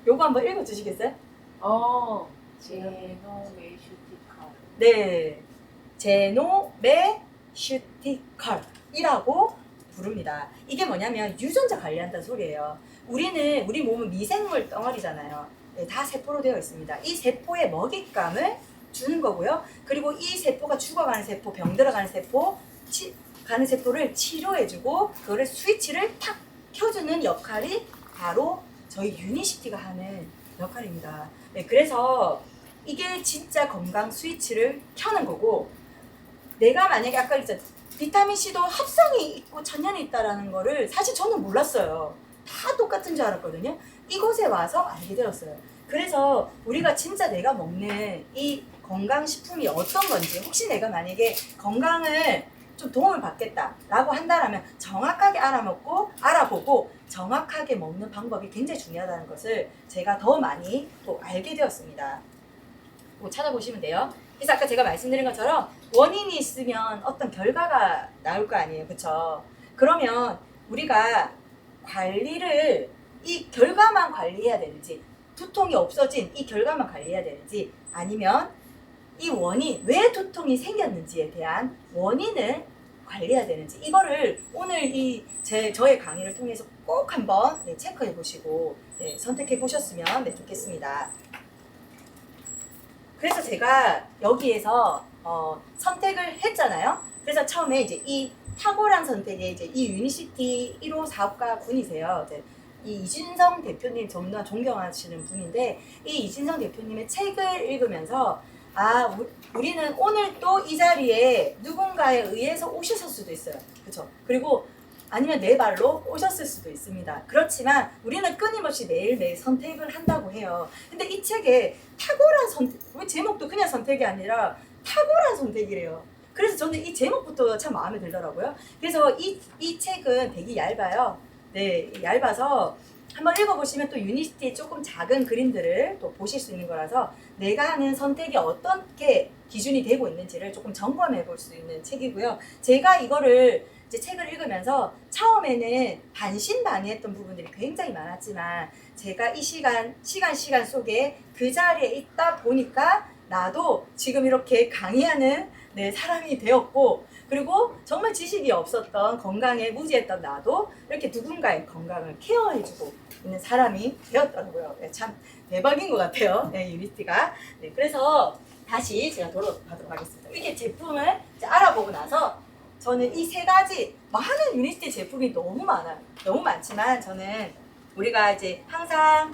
요거 한번 읽어주시겠어요? 제노메슈티칼. 네, 제노메슈티컬이라고 부릅니다. 이게 뭐냐면 유전자 관리한다는 소리예요. 우리 몸은 미생물 덩어리잖아요. 네, 다 세포로 되어 있습니다. 이 세포에 먹잇감을 주는 거고요. 그리고 이 세포가 죽어가는 세포, 병들어가는 세포, 가는 세포를 치료해주고 그거를 스위치를 탁 켜주는 역할이 바로 저희 유니시티가 하는 역할입니다. 네, 그래서 이게 진짜 건강 스위치를 켜는 거고, 내가 만약에 아까 그랬잖아요. 비타민C도 합성이 있고 천연이 있다라는 거를 사실 저는 몰랐어요. 다 똑같은 줄 알았거든요. 이곳에 와서 알게 되었어요. 그래서 우리가 진짜 내가 먹는 이 건강식품이 어떤 건지, 혹시 내가 만약에 건강을 좀 도움을 받겠다라고 한다면 정확하게 알아보고 정확하게 먹는 방법이 굉장히 중요하다는 것을 제가 더 많이 또 알게 되었습니다. 찾아보시면 돼요. 그래서 아까 제가 말씀드린 것처럼 원인이 있으면 어떤 결과가 나올 거 아니에요. 그쵸? 그러면 우리가 관리를 이 결과만 관리해야 되는지, 두통이 없어진 이 결과만 관리해야 되는지, 아니면 이 원인, 왜 두통이 생겼는지에 대한 원인을 관리해야 되는지, 이거를 오늘 저의 강의를 통해서 꼭 한번 체크해 보시고 선택해 보셨으면 좋겠습니다. 그래서 제가 여기에서 선택을 했잖아요. 그래서 처음에 이제 이 탁월한 선택에 이제 이 유니시티 1호 사업가 분이세요. 이 이진성 대표님 정말 존경하시는 분인데, 이 이진성 대표님의 책을 읽으면서 우리는 오늘 또 이 자리에 누군가에 의해서 오셨을 수도 있어요. 그렇죠? 그리고 아니면 내 발로 오셨을 수도 있습니다. 그렇지만 우리는 끊임없이 매일매일 선택을 한다고 해요. 근데 이 책에 탁월한 선택, 왜 제목도 그냥 선택이 아니라 탁월한 선택이래요. 그래서 저는 이 제목부터 참 마음에 들더라고요. 그래서 이 책은 되게 얇아요. 네, 얇아서 한번 읽어보시면 또 유니시티의 조금 작은 그림들을 또 보실 수 있는 거라서 내가 하는 선택이 어떻게 기준이 되고 있는지를 조금 점검해 볼 수 있는 책이고요. 제가 이거를 이제 책을 읽으면서 처음에는 반신반의했던 부분들이 굉장히 많았지만, 제가 이 시간 속에 그 자리에 있다 보니까 나도 지금 이렇게 강의하는 사람이 되었고, 그리고 정말 지식이 없었던, 건강에 무지했던 나도 이렇게 누군가의 건강을 케어해주고 있는 사람이 되었더라고요. 참 대박인 것 같아요. 유니티가. 그래서 다시 제가 돌아가도록 하겠습니다. 이렇게 제품을 이제 알아보고 나서 저는 이 세 가지, 많은 유니티 제품이 너무 많아요. 너무 많지만 저는 우리가 이제 항상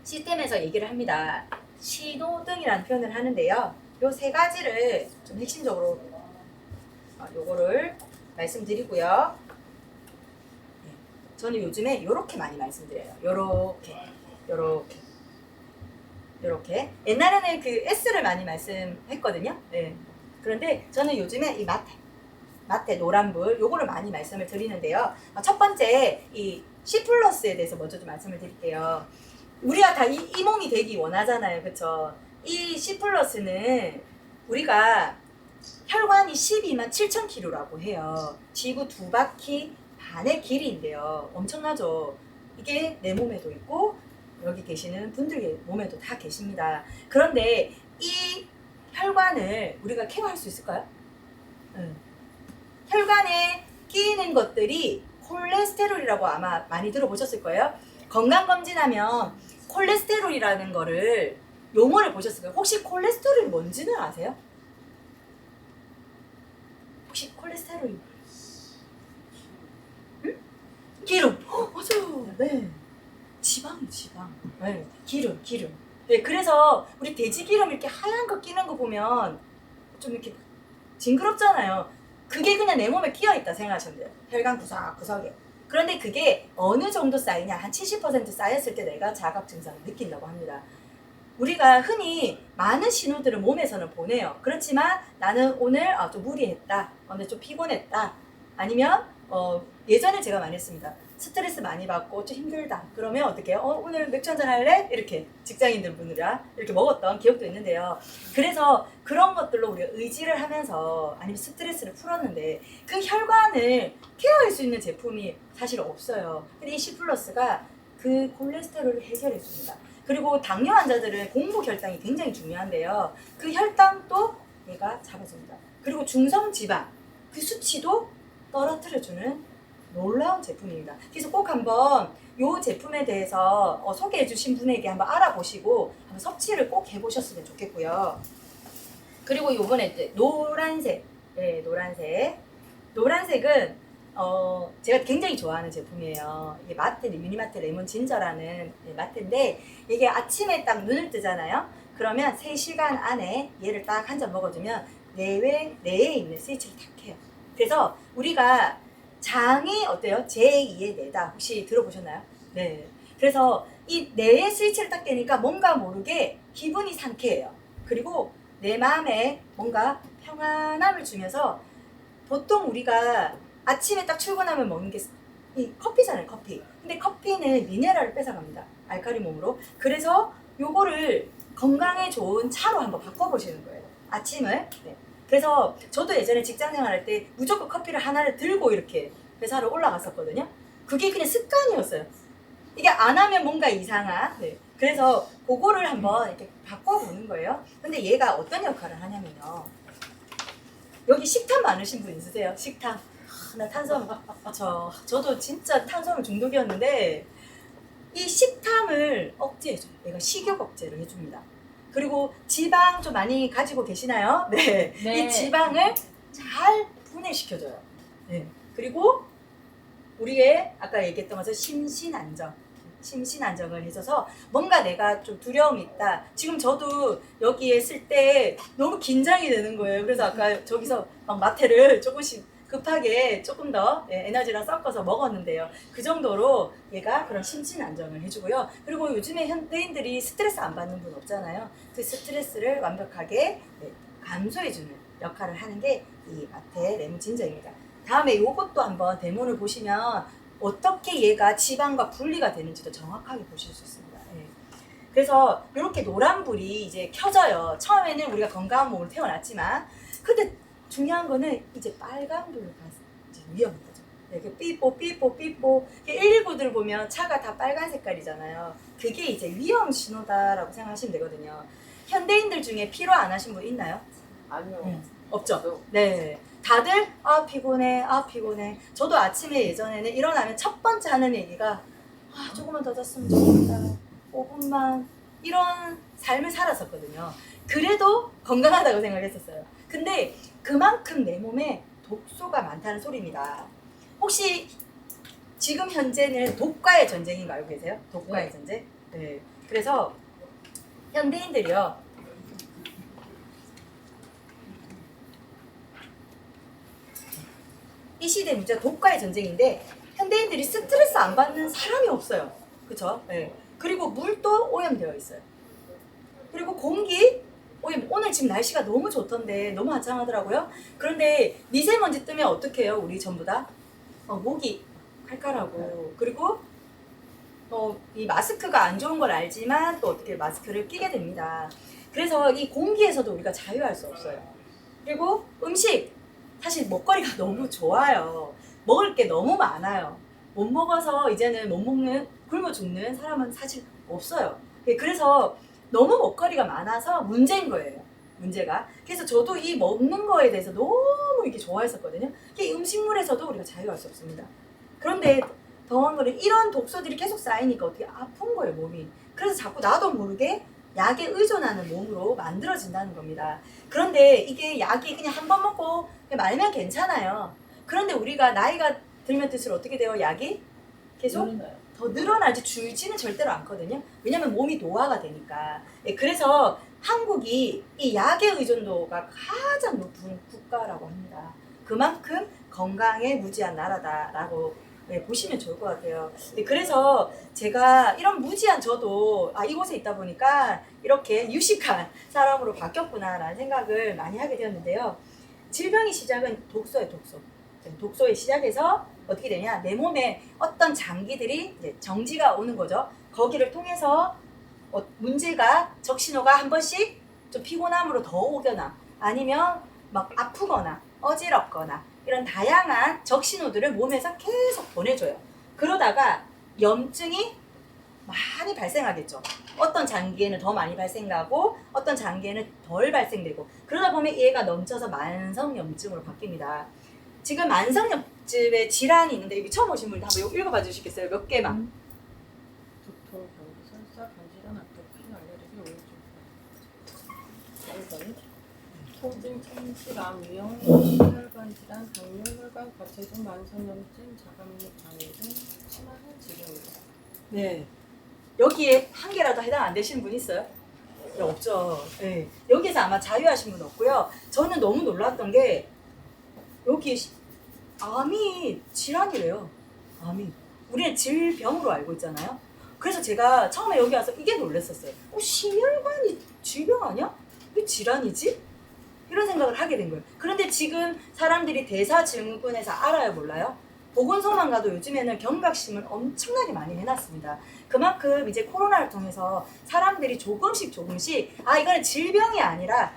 시스템에서 얘기를 합니다. 신호등이라는 표현을 하는데요. 요 세 가지를 좀 핵심적으로 요거를 말씀드리고요. 네, 저는 요즘에 이렇게 많이 말씀드려요. 요렇게. 옛날에는 그 S를 많이 말씀했거든요. 네. 그런데 저는 요즘에 이 마테 노란불 요거를 많이 말씀을 드리는데요. 첫 번째 이 C 플러스에 대해서 먼저 좀 말씀을 드릴게요. 우리가 다 이 몸이 되기 원하잖아요. 그쵸? 이 C 플러스는 우리가 혈관이 12만 7천 킬로라고 해요. 지구 2바퀴 반의 길이인데요. 엄청나죠? 이게 내 몸에도 있고 여기 계시는 분들 몸에도 다 계십니다. 그런데 이 혈관을 우리가 케어할 수 있을까요? 혈관에 끼이는 것들이 콜레스테롤이라고 아마 많이 들어보셨을 거예요. 건강검진하면 콜레스테롤이라는 거를 용어를 보셨을 거예요. 혹시 콜레스테롤이 뭔지는 아세요? 혹시 콜레스테롤이 응? 기름. 맞아요. 네. 지방. 네. 기름. 네. 그래서 우리 돼지 기름 이렇게 하얀 거 끼는 거 보면 좀 이렇게 징그럽잖아요. 그게 그냥 내 몸에 끼어 있다 생각하시면 돼요. 혈관 구석에. 그런데 그게 어느 정도 쌓이냐? 한 70% 쌓였을 때 내가 자각 증상을 느낀다고 합니다. 우리가 흔히 많은 신호들을 몸에서는 보내요. 그렇지만 나는 오늘 좀 무리했다. 오늘 좀 피곤했다. 아니면 예전에 제가 많이 했습니다. 스트레스 많이 받고 좀 힘들다. 그러면 어떻게 해요? 오늘 맥주 한잔 할래? 이렇게 직장인들 분들이랑 이렇게 먹었던 기억도 있는데요. 그래서 그런 것들로 우리가 의지를 하면서 아니면 스트레스를 풀었는데 그 혈관을 케어할 수 있는 제품이 사실 없어요. 근데 이 C 플러스가 그 콜레스테롤을 해결해 줍니다. 그리고 당뇨 환자들은 공복 혈당이 굉장히 중요한데요. 그 혈당도 얘가 잡아줍니다. 그리고 중성지방 그 수치도 떨어뜨려주는 놀라운 제품입니다. 그래서 꼭 한번 이 제품에 대해서 소개해 주신 분에게 한번 알아보시고 한번 섭취를 꼭 해보셨으면 좋겠고요. 그리고 요번에 노란색. 네, 노란색은 제가 굉장히 좋아하는 제품이에요. 이게 유니마트 레몬 진저라는 마트인데 이게 아침에 딱 눈을 뜨잖아요. 그러면 3시간 안에 얘를 딱 한 잔 먹어주면 뇌에 있는 스위치를 딱 켜요. 그래서 우리가 장이 어때요? 제2의 뇌다. 혹시 들어보셨나요? 네. 그래서 이 뇌의 스위치를 딱 깨니까 뭔가 모르게 기분이 상쾌해요. 그리고 내 마음에 뭔가 평안함을 주면서 보통 우리가 아침에 딱 출근하면 먹는 게 이 커피잖아요, 커피. 근데 커피는 미네랄을 뺏어갑니다. 알칼리 몸으로. 그래서 요거를 건강에 좋은 차로 한번 바꿔보시는 거예요. 아침을. 네. 그래서 저도 예전에 직장 생활할 때 무조건 커피를 하나를 들고 이렇게 회사로 올라갔었거든요. 그게 그냥 습관이었어요. 이게 안 하면 뭔가 이상한. 네. 그래서 그거를 한번 이렇게 바꿔보는 거예요. 근데 얘가 어떤 역할을 하냐면요. 여기 식탐 많으신 분 있으세요? 식탐. 나 탄수화물. 저도 진짜 탄수화물 중독이었는데 이 식탐을 억제해줘요. 얘가 식욕 억제를 해줍니다. 그리고 지방 좀 많이 가지고 계시나요? 네. 네. 이 지방을 잘 분해시켜줘요. 네. 그리고 우리의 아까 얘기했던 것처럼 심신안정을 해줘서 뭔가 내가 좀 두려움이 있다. 지금 저도 여기에 있을 때 너무 긴장이 되는 거예요. 그래서 아까 저기서 막 마테를 조금씩 급하게 조금 더 에너지랑 섞어서 먹었는데요. 그 정도로 얘가 그런 심신 안정을 해주고요. 그리고 요즘에 현대인들이 스트레스 안 받는 분 없잖아요. 그 스트레스를 완벽하게 감소해주는 역할을 하는 게 이 마테 레몬 진저입니다. 다음에 요것도 한번 데모를 보시면 어떻게 얘가 지방과 분리가 되는지도 정확하게 보실 수 있습니다. 그래서 이렇게 노란불이 이제 켜져요. 처음에는 우리가 건강한 몸으로 태어났지만 근데 중요한 거는 이제 빨간불로 가서 이제 위험한 거죠. 이렇게 삐뽀 119들 보면 차가 다 빨간 색깔이잖아요. 그게 이제 위험 신호다라고 생각하시면 되거든요. 현대인들 중에 피로 안 하신 분 있나요? 아니요. 없죠? 네. 다들 피곤해. 저도 아침에 예전에는 일어나면 첫 번째 하는 얘기가 조금만 더 잤으면 좋겠다. 5분만 이런 삶을 살았었거든요. 그래도 건강하다고 생각했었어요. 근데 그만큼 내 몸에 독소가 많다는 소리입니다. 혹시 지금 현재는 독과의 전쟁인 거 알고 계세요? 독과의 전쟁? 네. 그래서 현대인들이요. 이 시대 문제가 독과의 전쟁인데 현대인들이 스트레스 안 받는 사람이 없어요. 그쵸? 네. 그리고 물도 오염되어 있어요. 그리고 공기 오염. 오늘 지금 날씨가 너무 좋던데 너무 화창하더라고요. 그런데 미세먼지 뜨면 어떻게 해요? 우리 전부 다 목이 칼칼하고 그리고 이 마스크가 안 좋은 걸 알지만 또 어떻게 마스크를 끼게 됩니다. 그래서 이 공기에서도 우리가 자유할 수 없어요. 그리고 음식 사실 먹거리가 너무 좋아요. 먹을 게 너무 많아요. 못 먹어서 이제는 못 먹는 굶어 죽는 사람은 사실 없어요. 그래서 너무 먹거리가 많아서 문제인 거예요. 문제가. 그래서 저도 이 먹는 거에 대해서 너무 이렇게 좋아했었거든요. 이게 음식물에서도 우리가 자유할 수 없습니다. 그런데 더한 거는 이런 독소들이 계속 쌓이니까 어떻게 아픈 거예요, 몸이. 그래서 자꾸 나도 모르게 약에 의존하는 몸으로 만들어진다는 겁니다. 그런데 이게 약이 그냥 한 번 먹고 그냥 말면 괜찮아요. 그런데 우리가 나이가 들면 들수록 어떻게 돼요? 약이 계속 더 늘어나지 줄지는 절대로 않거든요. 왜냐면 몸이 노화가 되니까. 그래서 한국이 이 약의 의존도가 가장 높은 국가라고 합니다. 그만큼 건강에 무지한 나라다라고 보시면 좋을 것 같아요. 그래서 제가 이런 무지한 저도 이곳에 있다 보니까 이렇게 유식한 사람으로 바뀌었구나라는 생각을 많이 하게 되었는데요. 질병의 시작은 독소예요, 독소. 독소의 시작에서 어떻게 되냐, 내 몸에 어떤 장기들이 이제 정지가 오는 거죠. 거기를 통해서 문제가 적신호가 한 번씩 좀 피곤함으로 더 오거나 아니면 막 아프거나 어지럽거나 이런 다양한 적신호들을 몸에서 계속 보내줘요. 그러다가 염증이 많이 발생하겠죠. 어떤 장기에는 더 많이 발생하고 어떤 장기에는 덜 발생되고 그러다 보면 얘가 넘쳐서 만성염증으로 바뀝니다. 지금 만성염증의 질환이 있는데 여기 처음 오신 분들 한번 읽어봐 주시겠어요? 몇 개만. 두통, 변비, 설사, 간질환, 아토피, 알레르기, 우울증, 통증, 천식암, 위염, 심혈관 질환, 당뇨, 혈관, 과체중, 만성염증, 자가면역 장애 등 심한 질병입니다. 네. 여기에 한 개라도 해당 안 되시는 분 있어요? 네, 없죠. 네. 여기서 아마 자유하신 분 없고요. 저는 너무 놀랐던 게 여기 암이 질환이래요. 암이. 우리는 질병으로 알고 있잖아요. 그래서 제가 처음에 여기 와서 이게 놀랐었어요. 심혈관이 질병 아니야? 왜 질환이지? 이런 생각을 하게 된 거예요. 그런데 지금 사람들이 대사증후군에서 알아요, 몰라요? 보건소만 가도 요즘에는 경각심을 엄청나게 많이 해놨습니다. 그만큼 이제 코로나를 통해서 사람들이 조금씩 이거는 질병이 아니라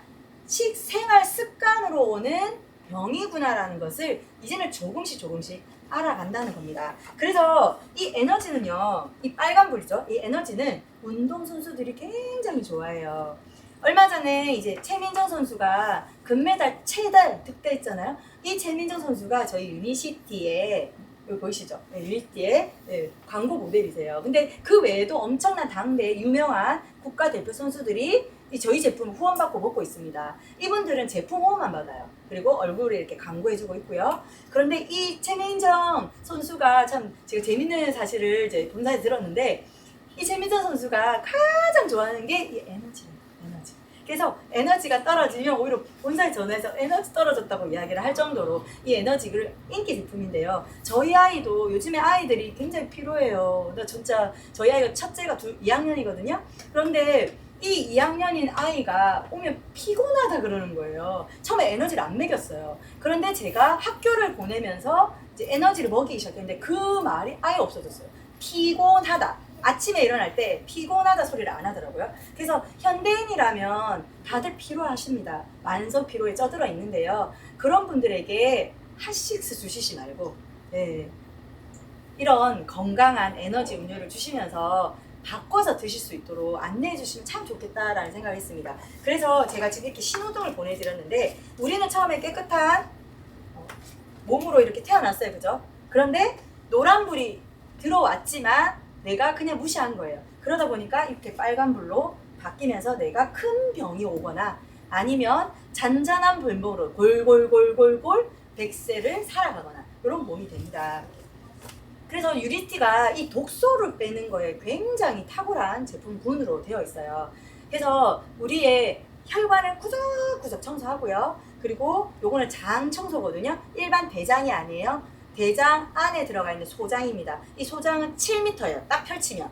생활 습관으로 오는 병이구나라는 것을 이제는 조금씩 알아간다는 겁니다. 그래서 이 에너지는요, 이 빨간불이죠. 이 에너지는 운동선수들이 굉장히 좋아해요. 얼마 전에 이제 최민정 선수가 금메달 최다 득대했잖아요. 이 최민정 선수가 저희 유니시티에 여기 보이시죠? 네, 유니시티의 광고 모델이세요. 근데 그 외에도 엄청난 당대 유명한 국가대표 선수들이 저희 제품을 후원받고 먹고 있습니다. 이분들은 제품 후원만 받아요. 그리고 얼굴에 이렇게 광고해주고 있고요. 그런데 이 최민정 선수가 참 제가 재밌는 사실을 이제 본사에 들었는데 이 최민정 선수가 가장 좋아하는 게 이 에너지예요. 에너지. 그래서 에너지가 떨어지면 오히려 본사에 전화해서 에너지 떨어졌다고 이야기를 할 정도로 이 에너지를 인기 제품인데요. 저희 아이도 요즘에 아이들이 굉장히 필요해요. 나 진짜 저희 아이가 첫째가 2학년이거든요. 그런데 이 2학년인 아이가 오면 피곤하다 그러는 거예요. 처음에 에너지를 안 먹였어요. 그런데 제가 학교를 보내면서 이제 에너지를 먹이기 시작했는데 그 말이 아예 없어졌어요. 피곤하다. 아침에 일어날 때 피곤하다 소리를 안 하더라고요. 그래서 현대인이라면 다들 피로하십니다. 만성 피로에 쩌들어 있는데요. 그런 분들에게 핫식스 주시지 말고 이런 건강한 에너지 음료를 주시면서 바꿔서 드실 수 있도록 안내해 주시면 참 좋겠다라는 생각을 했습니다. 그래서 제가 지금 이렇게 신호등을 보내드렸는데 우리는 처음에 깨끗한 몸으로 이렇게 태어났어요. 그죠? 그런데 노란불이 들어왔지만 내가 그냥 무시한 거예요. 그러다 보니까 이렇게 빨간불로 바뀌면서 내가 큰 병이 오거나 아니면 잔잔한 불목으로 골골골골골 100세를 살아가거나 이런 몸이 됩니다. 그래서 유리티가 이 독소를 빼는 거에 굉장히 탁월한 제품군으로 되어 있어요. 그래서 우리의 혈관을 구석구석 청소하고요. 그리고 요거는 장 청소거든요. 일반 대장이 아니에요. 대장 안에 들어가 있는 소장입니다. 이 소장은 7m예요. 딱 펼치면.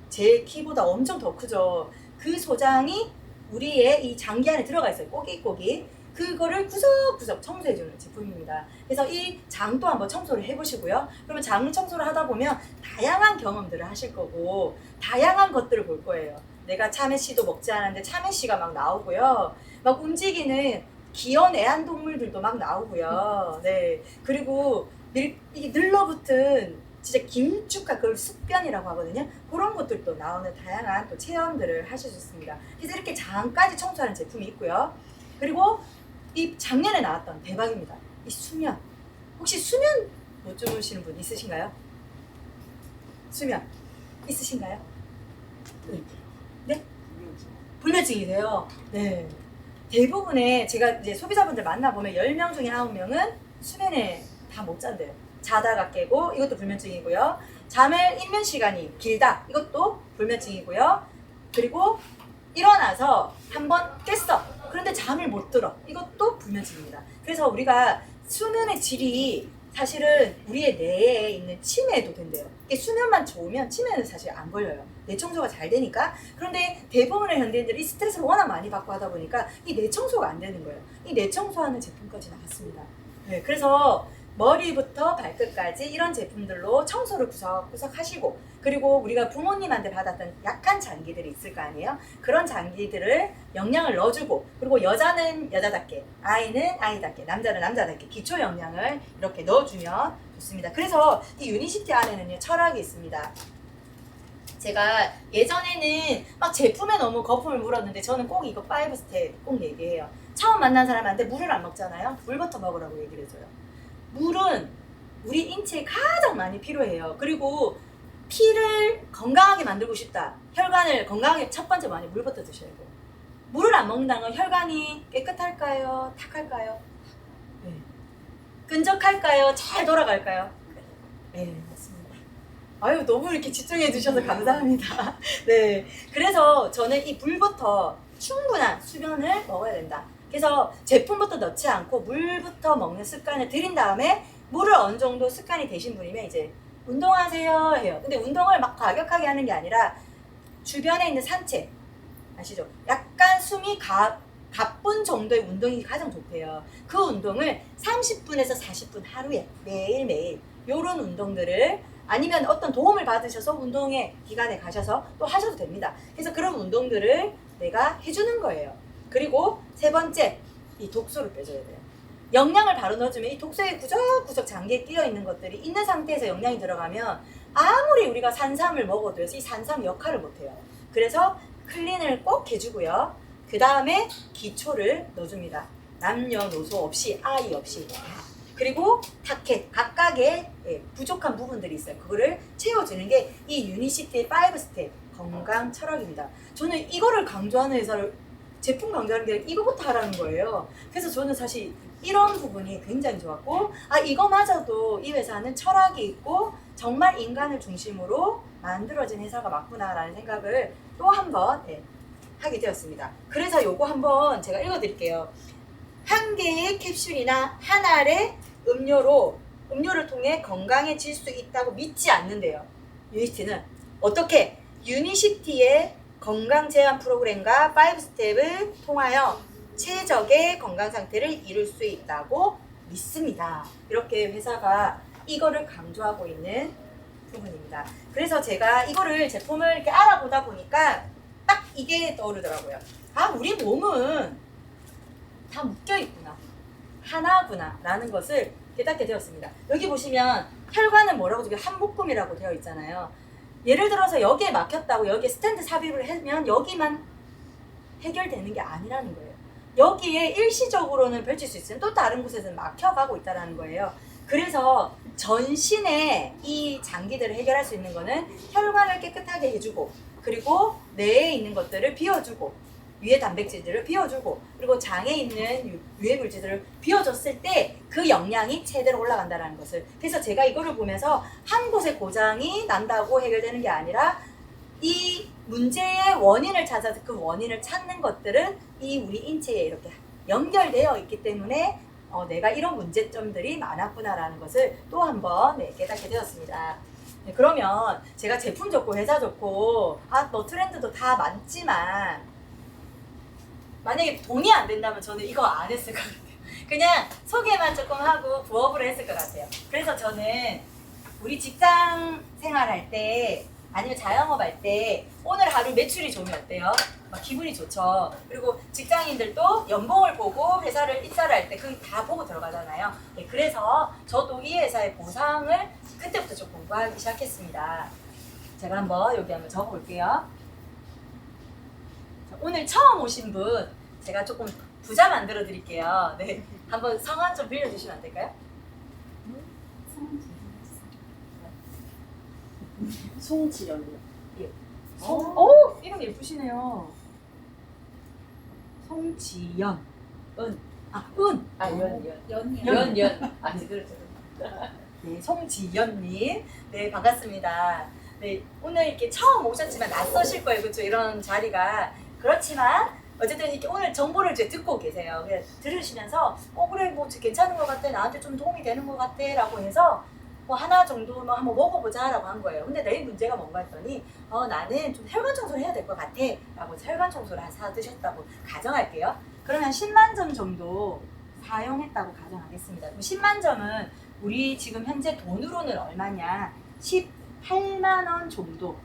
제 키보다 엄청 더 크죠. 그 소장이 우리의 이 장기 안에 들어가 있어요. 꼬깃꼬깃. 그거를 구석구석 청소해주는 제품입니다. 그래서 이 장도 한번 청소를 해보시고요. 그러면 장 청소를 하다 보면 다양한 경험들을 하실 거고 다양한 것들을 볼 거예요. 내가 참외씨도 먹지 않았는데 참외씨가 막 나오고요. 막 움직이는 귀여운 애완동물들도 막 나오고요. 네. 그리고 이게 늘러붙은 진짜 길쭉한 그걸 숙변이라고 하거든요. 그런 것들도 나오는 다양한 또 체험들을 하실 수 있습니다. 그래서 이렇게 장까지 청소하는 제품이 있고요. 그리고 이 작년에 나왔던 대박입니다. 이 수면. 혹시 수면 못 주무시는 분 있으신가요? 수면 있으신가요? 네? 불면증이세요? 네. 대부분의 제가 이제 소비자분들 만나보면 10명 중에 9명은 수면에 다 못 잔대요. 자다가 깨고 이것도 불면증이고요. 잠을 입는 시간이 길다. 이것도 불면증이고요. 그리고 일어나서 한번 깼어. 그런데 잠을 못 들어. 이것도 불면증입니다. 그래서 우리가 수면의 질이 사실은 우리의 뇌에 있는 치매도 된대요. 이게 수면만 좋으면 치매는 사실 안 걸려요. 뇌 청소가 잘 되니까. 그런데 대부분의 현대인들이 스트레스를 워낙 많이 받고 하다 보니까 이 뇌 청소가 안 되는 거예요. 이 뇌 청소하는 제품까지 나왔습니다. 네, 그래서 머리부터 발끝까지 이런 제품들로 청소를 구석구석 하시고, 그리고 우리가 부모님한테 받았던 약한 장기들이 있을 거 아니에요? 그런 장기들을 영양을 넣어주고, 그리고 여자는 여자답게, 아이는 아이답게, 남자는 남자답게 기초 영양을 이렇게 넣어주면 좋습니다. 그래서 이 유니시티 안에는요, 철학이 있습니다. 제가 예전에는 막 제품에 너무 거품을 물었는데 저는 꼭 이거 5스텝 꼭 얘기해요. 처음 만난 사람한테 물을 안 먹잖아요. 물부터 먹으라고 얘기를 해줘요. 물은 우리 인체에 가장 많이 필요해요. 그리고 피를 건강하게 만들고 싶다. 혈관을 건강하게 첫 번째 많이 물부터 드셔야 돼요. 물을 안 먹는다는 건 혈관이 깨끗할까요? 탁할까요? 네. 끈적할까요? 잘 돌아갈까요? 네, 맞습니다. 아유, 너무 이렇게 집중해 주셔서 감사합니다. 네. 그래서 저는 이 물부터 충분한 수면을 먹어야 된다. 그래서 제품부터 넣지 않고 물부터 먹는 습관을 들인 다음에 물을 어느 정도 습관이 되신 분이면 이제 운동하세요 해요. 근데 운동을 막 과격하게 하는 게 아니라 주변에 있는 산책 아시죠? 약간 숨이 가쁜 정도의 운동이 가장 좋대요. 그 운동을 30분에서 40분 하루에 매일매일 요런 운동들을 아니면 어떤 도움을 받으셔서 운동의 기간에 가셔서 또 하셔도 됩니다. 그래서 그런 운동들을 내가 해주는 거예요. 그리고 세 번째, 이 독소를 빼줘야 돼요. 영양을 바로 넣어주면 이 독소의 구석구석 장기에 끼어있는 것들이 있는 상태에서 영양이 들어가면 아무리 우리가 산삼을 먹어도 이 산삼 역할을 못해요. 그래서 클린을 꼭 해주고요. 그 다음에 기초를 넣어줍니다. 남녀노소 없이, 아이 없이. 그리고 타켓, 각각의 부족한 부분들이 있어요. 그거를 채워주는 게 이 유니시티의 5스텝 건강 철학입니다. 저는 이거를 강조하는 회사를 제품 강조하는 게 이거부터 하라는 거예요. 그래서 저는 사실 이런 부분이 굉장히 좋았고, 아, 이거마저도 이 회사는 철학이 있고 정말 인간을 중심으로 만들어진 회사가 맞구나라는 생각을 또 한 번 하게 되었습니다. 그래서 요거 한번 제가 읽어드릴게요. 한 개의 캡슐이나 한 알의 음료를 통해 건강해질 수 있다고 믿지 않는데요. 유니시티는 어떻게 유니시티의 건강 제한 프로그램과 5스텝을 통하여 최적의 건강 상태를 이룰 수 있다고 믿습니다. 이렇게 회사가 이거를 강조하고 있는 부분입니다. 그래서 제가 이거를 제품을 이렇게 알아보다 보니까 딱 이게 떠오르더라고요. 아, 우리 몸은 다 묶여 있구나, 하나구나 라는 것을 깨닫게 되었습니다. 여기 보시면 혈관은 뭐라고 저기 한 묶음이라고 되어 있잖아요. 예를 들어서 여기에 막혔다고 여기에 스탠드 삽입을 하면 여기만 해결되는 게 아니라는 거예요. 여기에 일시적으로는 펼칠 수 있으면 또 다른 곳에서는 막혀가고 있다는 거예요. 그래서 전신에 이 장기들을 해결할 수 있는 거는 혈관을 깨끗하게 해주고, 그리고 뇌에 있는 것들을 비워주고, 위에 단백질들을 비워주고, 그리고 장에 있는 유해 물질들을 비워줬을 때 그 영양이 제대로 올라간다는 것을. 그래서 제가 이거를 보면서 한 곳에 고장이 난다고 해결되는 게 아니라 이 문제의 원인을 찾아서 그 원인을 찾는 것들은 이 우리 인체에 이렇게 연결되어 있기 때문에 내가 이런 문제점들이 많았구나라는 것을 또 한 번 깨닫게 되었습니다. 네, 그러면 제가 제품 좋고 회사 좋고 뭐 트렌드도 다 많지만 만약에 돈이 안 된다면 저는 이거 안 했을 것 같아요. 그냥 소개만 조금 하고 부업으로 했을 것 같아요. 그래서 저는 우리 직장 생활할 때 아니면 자영업 할 때 오늘 하루 매출이 좋으면 어때요? 막 기분이 좋죠. 그리고 직장인들도 연봉을 보고 회사를 입사를 할 때 그걸 다 보고 들어가잖아요. 네, 그래서 저도 이 회사의 보상을 그때부터 좀 공부하기 시작했습니다. 제가 여기 한번 적어볼게요. 자, 오늘 처음 오신 분 제가 조금 부자 만들어 드릴게요. 네, 한번 성함 좀 빌려주시면 안 될까요? 송지연이요. 예. 오! 이름 예쁘시네요. 송지연. 은. 연. 아직 그렇죠. 네, 송지연님. 네, 반갑습니다. 네, 오늘 이렇게 처음 오셨지만 낯서실 거예요. 그렇죠? 이런 자리가. 그렇지만, 어쨌든 이렇게 오늘 정보를 이제 듣고 계세요. 그래서 들으시면서, 그래, 뭐 괜찮은 것 같아. 나한테 좀 도움이 되는 것 같아. 라고 해서, 뭐 하나 정도만 한번 먹어보자 라고 한 거예요. 근데 내 문제가 뭔가 했더니 나는 좀 혈관 청소를 해야 될 것 같아 라고 혈관 청소를 한 4드셨다고 가정할게요. 그러면 10만 점 정도 사용했다고 가정하겠습니다. 그럼 10만 점은 우리 지금 현재 돈으로는 얼마냐? 18만 원 정도,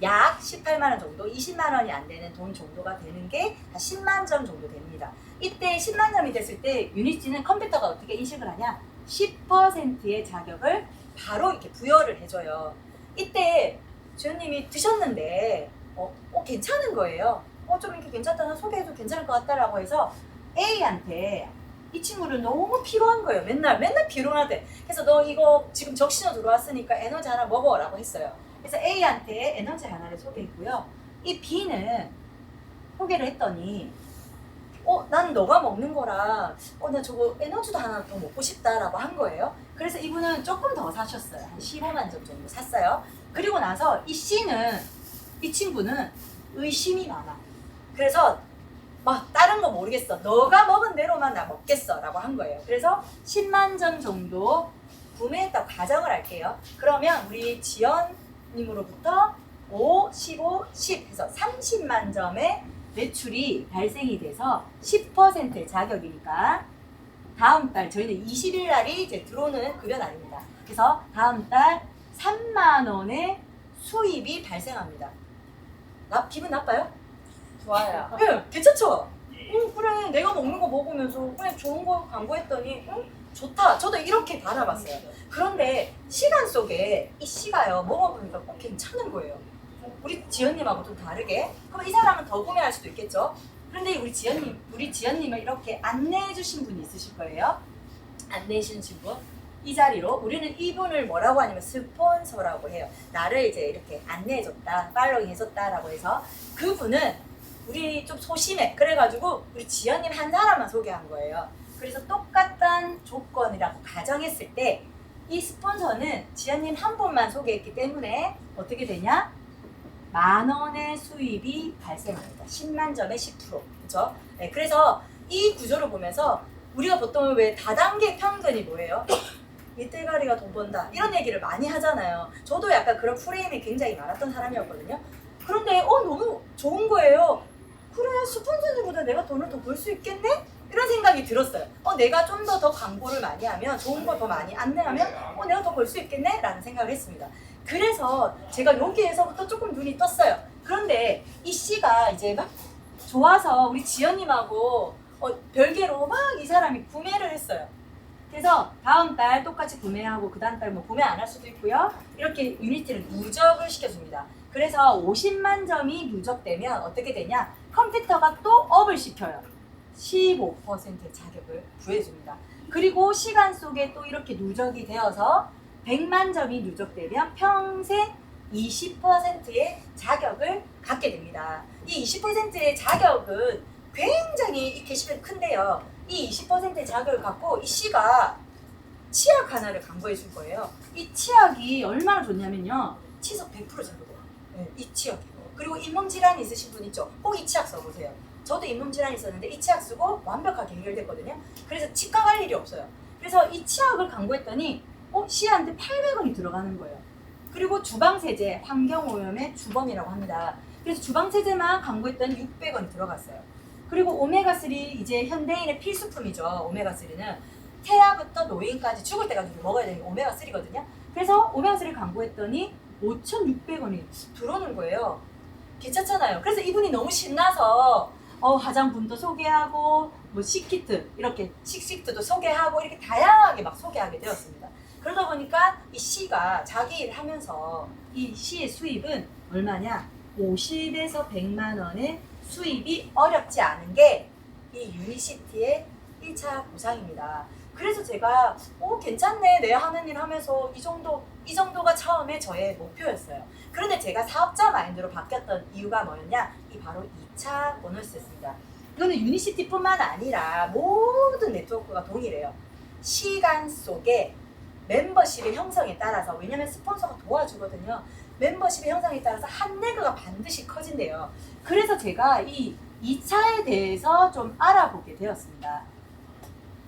약 18만 원 정도, 20만 원이 안 되는 돈 정도가 되는 게 10만 점 정도 됩니다. 이때 10만 점이 됐을 때 유니티는 컴퓨터가 어떻게 인식을 하냐? 10%의 자격을 바로 이렇게 부여를 해줘요. 이때 주연님이 드셨는데 괜찮은 거예요. 좀 이렇게 괜찮다, 소개해도 괜찮을 것 같다라고 해서 A한테 이 친구를 너무 피로한 거예요. 맨날 피로하대. 그래서 너 이거 지금 적신호 들어왔으니까 에너지 하나 먹어라고 했어요. 그래서 A한테 에너지 하나를 소개했고요. 이 B는 소개를 했더니 난 너가 먹는 거라 나 저거 에너지도 하나 더 먹고 싶다라고 한 거예요. 그래서 이분은 조금 더 사셨어요. 한 15만 점 정도 샀어요. 그리고 나서 이 C는, 이 친구는 의심이 많아. 그래서 막 다른 거 모르겠어. 너가 먹은 대로만 나 먹겠어 라고 한 거예요. 그래서 10만 점 정도 구매했다고 가정을 할게요. 그러면 우리 지연님으로부터 5, 15, 10 해서 30만 점의 매출이 발생이 돼서 10%의 자격이니까 다음 달 저희는 20일 날이 이제 들어오는 급여 날입니다. 그래서 다음 달 3만 원의 수입이 발생합니다. 기분 나빠요? 좋아요. 네, 괜찮죠? 그래, 내가 먹는 거 먹으면서 그래 좋은 거 광고했더니 좋다. 저도 이렇게 받아봤어요. 그런데 시간 속에 이 씨가요 먹어보니까 괜찮은 거예요. 우리 지연님하고 좀 다르게. 그럼 이 사람은 더 구매할 수도 있겠죠. 그런데 우리 지연님을 이렇게 안내해 주신 분이 있으실 거예요. 안내해 주신 분. 이 자리로 우리는 이분을 뭐라고 하냐면 스폰서라고 해요. 나를 이제 이렇게 안내해 줬다, 팔로잉 해줬다라고 해서 그분은 우리 좀 소심해. 그래가지고 우리 지연님 한 사람만 소개한 거예요. 그래서 똑같은 조건이라고 가정했을 때 이 스폰서는 지연님 한 분만 소개했기 때문에 어떻게 되냐? 10,000원의 수입이 발생합니다. 10만 점에 10%. 그렇죠? 네, 그래서 이 구조를 보면서 우리가 보통 왜 다단계 평균이 뭐예요? 밑대가리가 돈 번다 이런 얘기를 많이 하잖아요. 저도 약간 그런 프레임이 굉장히 많았던 사람이었거든요. 그런데 너무 좋은 거예요. 그래, 스폰서들보다 내가 돈을 더 벌 수 있겠네? 이런 생각이 들었어요. 내가 좀 더 광고를 많이 하면, 좋은 거 더 많이 안내하면 내가 더 벌 수 있겠네? 라는 생각을 했습니다. 그래서 제가 여기에서부터 조금 눈이 떴어요. 그런데 이 씨가 이제 막 좋아서 우리 지연님하고 별개로 막 이 사람이 구매를 했어요. 그래서 다음 달 똑같이 구매하고 그 다음 달 뭐 구매 안 할 수도 있고요. 이렇게 유니티를 누적을 시켜줍니다. 그래서 50만 점이 누적되면 어떻게 되냐? 컴퓨터가 또 업을 시켜요. 15%의 자격을 부여줍니다. 그리고 시간 속에 또 이렇게 누적이 되어서 100만 점이 누적되면 평생 20%의 자격을 갖게 됩니다. 이 20%의 자격은 굉장히 이 게시판이 큰데요. 이 20%의 자격을 갖고 이 씨가 치약 하나를 광고해 줄 거예요. 이 치약이 얼마나 좋냐면요. 치석 100% 제거돼요. 네, 이 치약이요. 그리고 잇몸 질환이 있으신 분 있죠? 꼭 이 치약 써보세요. 저도 잇몸 질환이 있었는데 이 치약 쓰고 완벽하게 해결됐거든요. 그래서 치과 갈 일이 없어요. 그래서 이 치약을 광고했더니 시한테 800원이 들어가는 거예요. 그리고 주방세제, 환경오염의 주범이라고 합니다. 그래서 주방세제만 광고했더니 600원이 들어갔어요. 그리고 오메가3 이제 현대인의 필수품이죠. 오메가3는 태아부터 노인까지 죽을 때까지 먹어야 되는 게 오메가3거든요. 그래서 오메가3 광고했더니 5,600원이 들어오는 거예요. 괜찮잖아요. 그래서 이분이 너무 신나서 화장품도 소개하고 뭐 식키트 이렇게 식식트도 소개하고 이렇게 다양하게 막 소개하게 되었습니다. 그러다 보니까 이 C가 자기 일 하면서 이 C의 수입은 얼마냐? 50에서 100만 원의 수입이 어렵지 않은 게 이 유니시티의 1차 보상입니다. 그래서 제가 괜찮네 내가 하는 일 하면서 이 정도가 처음에 저의 목표였어요. 그런데 제가 사업자 마인드로 바뀌었던 이유가 뭐였냐? 이 바로 2차 보너스였습니다. 이거는 유니시티뿐만 아니라 모든 네트워크가 동일해요. 시간 속에 멤버십의 형성에 따라서, 왜냐면 스폰서가 도와주거든요. 멤버십의 형성에 따라서 한 레그가 반드시 커진대요. 그래서 제가 이 2차에 대해서 좀 알아보게 되었습니다.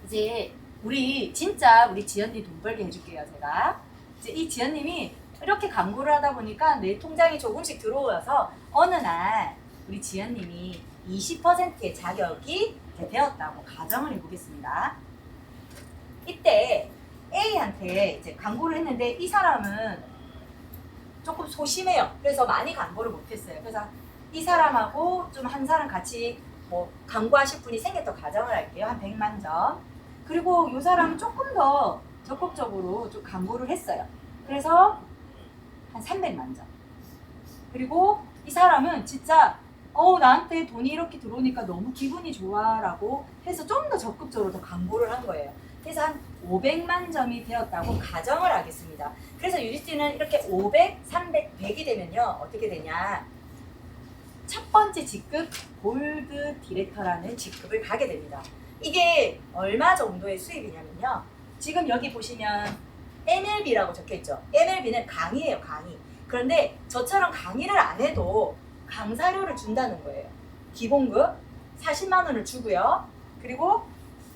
이제 우리 지연님 돈 벌게 해줄게요. 제가 이제 이 지연님이 이렇게 광고를 하다 보니까 내 통장에 조금씩 들어와서 어느 날 우리 지연님이 20%의 자격이 되었다고 가정을 해보겠습니다. 이때 A한테 이제 광고를 했는데 이 사람은 조금 소심해요. 그래서 많이 광고를 못했어요. 그래서 이 사람하고 좀 한 사람 같이 뭐 광고하실 분이 생겼던 가정을 할게요. 한 100만 점. 그리고 이 사람은 조금 더 적극적으로 좀 광고를 했어요. 그래서 한 300만 점. 그리고 이 사람은 진짜 나한테 돈이 이렇게 들어오니까 너무 기분이 좋아라고 해서 좀 더 적극적으로 더 광고를 한 거예요. 그래서 한 500만 점이 되었다고 가정을 하겠습니다. 그래서 유니시티는 이렇게 500, 300, 100이 되면요. 어떻게 되냐. 첫 번째 직급 골드 디렉터라는 직급을 가게 됩니다. 이게 얼마 정도의 수입이냐면요. 지금 여기 보시면 MLB라고 적혀있죠. MLB는 강의예요. 강의. 그런데 저처럼 강의를 안 해도 강사료를 준다는 거예요. 기본급 40만 원을 주고요. 그리고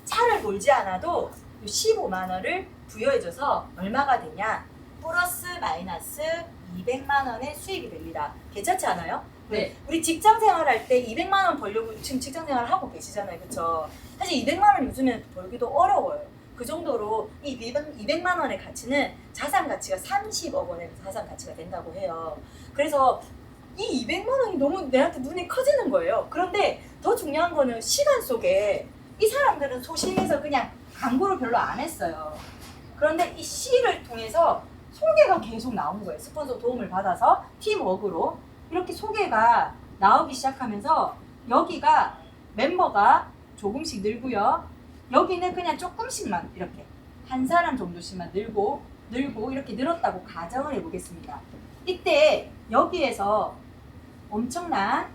차를 몰지 않아도 15만 원을 부여해줘서 얼마가 되냐? 플러스 마이너스 200만 원의 수입이 됩니다. 괜찮지 않아요? 네. 우리 직장 생활할 때 200만 원 벌려고 지금 직장 생활을 하고 계시잖아요. 그쵸? 사실 200만 원 요즘에 벌기도 어려워요. 그 정도로 이 200만 원의 가치는 자산 가치가 30억 원의 자산 가치가 된다고 해요. 그래서 이 200만 원이 너무 내한테 눈에 커지는 거예요. 그런데 더 중요한 거는 시간 속에 이 사람들은 소심해서 그냥 광고를 별로 안 했어요. 그런데 이 C를 통해서 소개가 계속 나온 거예요. 스폰서 도움을 받아서 팀워크로 이렇게 소개가 나오기 시작하면서 여기가 멤버가 조금씩 늘고요. 여기는 그냥 조금씩만 이렇게 한 사람 정도씩만 늘고 이렇게 늘었다고 가정을 해보겠습니다. 이때 여기에서 엄청난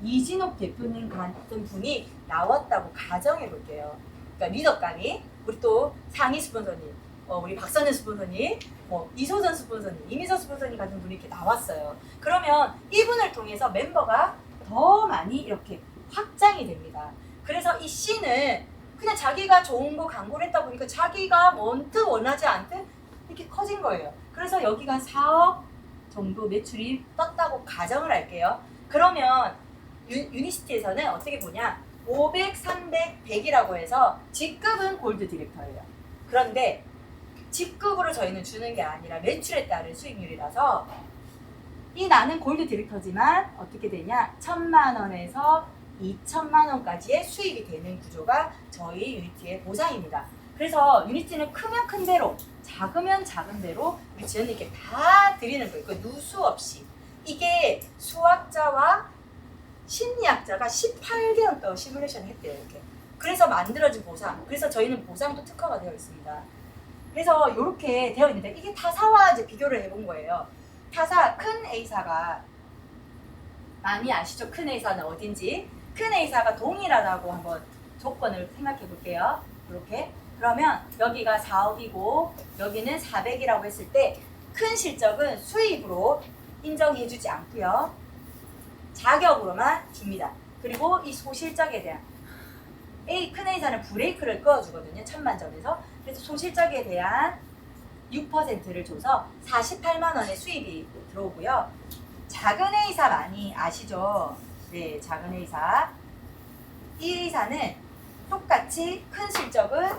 이진옥 대표님 같은 분이 나왔다고 가정해 볼게요. 그러니까 리더감이 우리 또 상희 스폰서님, 우리 박선현 스폰서님, 이소전 스폰서님, 이미선 스폰서님 같은 분이 이렇게 나왔어요. 그러면 이분을 통해서 멤버가 더 많이 이렇게 확장이 됩니다. 그래서 이 C는 그냥 자기가 좋은 거 광고를 했다 보니까 자기가 원뜻 원하지 않듯 이렇게 커진 거예요. 그래서 여기가 4억 정도 매출이 떴다고 가정을 할게요. 그러면 유니시티에서는 어떻게 보냐? 500, 300, 100이라고 해서 직급은 골드 디렉터예요. 그런데 직급으로 저희는 주는 게 아니라 매출에 따른 수익률이라서 이 나는 골드 디렉터지만 어떻게 되냐? 1,000만 원에서 2,000만 원까지의 수입이 되는 구조가 저희 유니티의 보상입니다. 그래서 유니티는 크면 큰 대로, 작으면 작은 대로 우리 지연님께 다 드리는 거예요. 그 누수 없이. 이게 수학자와 심리학자가 18개월 동안 시뮬레이션을 했대요. 이렇게. 그래서 만들어진 보상. 그래서 저희는 보상도 특화가 되어 있습니다. 그래서 이렇게 되어 있는데 이게 타사와 이제 비교를 해본 거예요. 타사 큰 A사가 많이 아시죠? 큰 A사는 어딘지. 큰 A사가 동일하다고 한번 조건을 생각해 볼게요. 이렇게. 그러면 여기가 4억이고 여기는 400이라고 했을 때 큰 실적은 수입으로 인정해 주지 않고요. 자격으로만 줍니다. 그리고 이 소실적에 대한 큰 A사는 브레이크를 꺼주거든요. 천만점에서. 그래서 소실적에 대한 6%를 줘서 48만 원의 수입이 들어오고요. 작은 A사 많이 아시죠? 네, 작은 A사. 이 A사는 똑같이 큰 실적은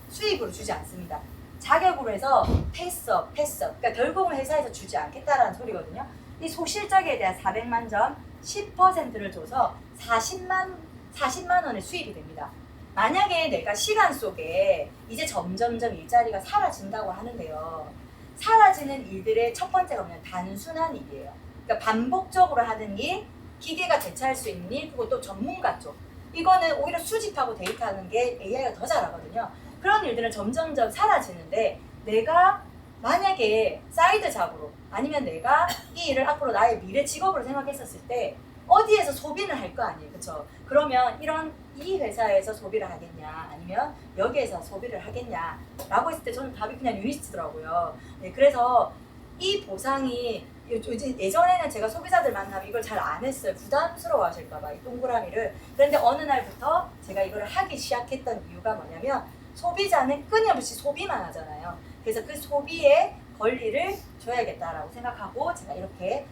수입으로 주지 않습니다. 자격으로 해서 패스업. 그러니까 결국은 회사에서 주지 않겠다라는 소리거든요. 이 소실적에 대한 400만 점 10%를 줘서 40만 원의 수입이 됩니다. 만약에 내가 시간 속에 이제 점점점 일자리가 사라진다고 하는데요. 사라지는 일들의 첫 번째가 뭐냐면 단순한 일이에요. 그러니까 반복적으로 하는 일, 기계가 대체할 수 있는 일, 그리고 또 전문가 쪽. 이거는 오히려 수집하고 데이트하는 게 AI가 더 잘하거든요. 그런 일들은 점점점 사라지는데 내가 만약에 사이드 잡으로 아니면 내가 이 일을 앞으로 나의 미래 직업으로 생각했었을 때 어디에서 소비를 할 거 아니에요. 그렇죠? 그러면 이 회사에서 소비를 하겠냐 아니면 여기에서 소비를 하겠냐 라고 했을 때 저는 답이 그냥 유니스트더라고요. 네, 그래서 이 보상이 예전에는 제가 소비자들 만나면 이걸 잘 안 했어요. 부담스러워 하실까봐 이 동그라미를. 그런데 어느 날부터 제가 이걸 하기 시작했던 이유가 뭐냐면 소비자는 끊임없이 소비만 하잖아요. 그래서 그 소비의 권리를 줘야겠다라고 생각하고 제가 이렇게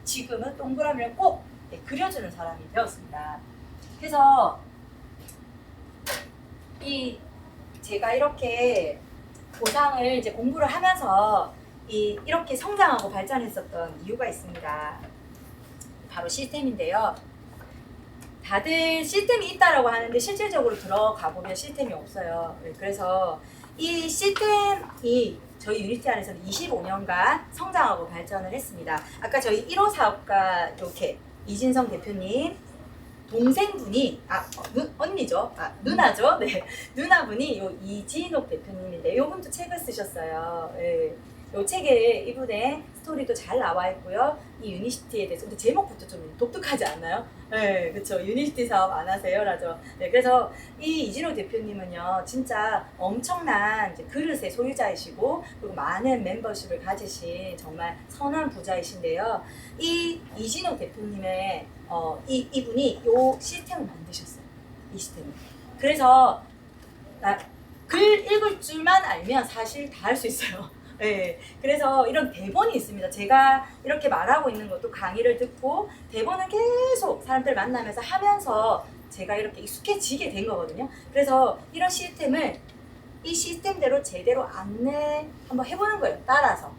지금은 동그라미를 꼭 그려주는 사람이 되었습니다. 그래서 제가 이렇게 보상을 이제 공부를 하면서 이렇게 성장하고 발전했었던 이유가 있습니다. 바로 시스템인데요. 다들 시스템이 있다라고 하는데 실질적으로 들어가 보면 시스템이 없어요. 그래서 이 시스템이 저희 유니티 안에서는 25년간 성장하고 발전을 했습니다. 아까 저희 1호 사업가 이렇게 이진성 대표님 동생분이 언니죠? 누나죠? 네, 누나분이 요 이진옥 대표님인데 요분도 책을 쓰셨어요. 네. 요 책에 이분의 스토리도 잘 나와 있고요. 이 유니시티에 대해서 근데 제목부터 좀 독특하지 않나요? 네, 그렇죠. 유니시티 사업 안 하세요? 라죠. 네, 그래서 이 이진호 대표님은요, 진짜 엄청난 이제 그릇의 소유자이시고 그리고 많은 멤버십을 가지신 정말 선한 부자이신데요. 이 이진호 대표님의 이분이 요 시스템을 만드셨어요. 이 시스템을. 그래서 글 읽을 줄만 알면 사실 다 할 수 있어요. 네, 그래서 이런 대본이 있습니다. 제가 이렇게 말하고 있는 것도 강의를 듣고 대본을 계속 사람들 만나면서 하면서 제가 이렇게 익숙해지게 된 거거든요. 그래서 이런 시스템을 이 시스템대로 제대로 안내 한번 해보는 거예요. 따라서.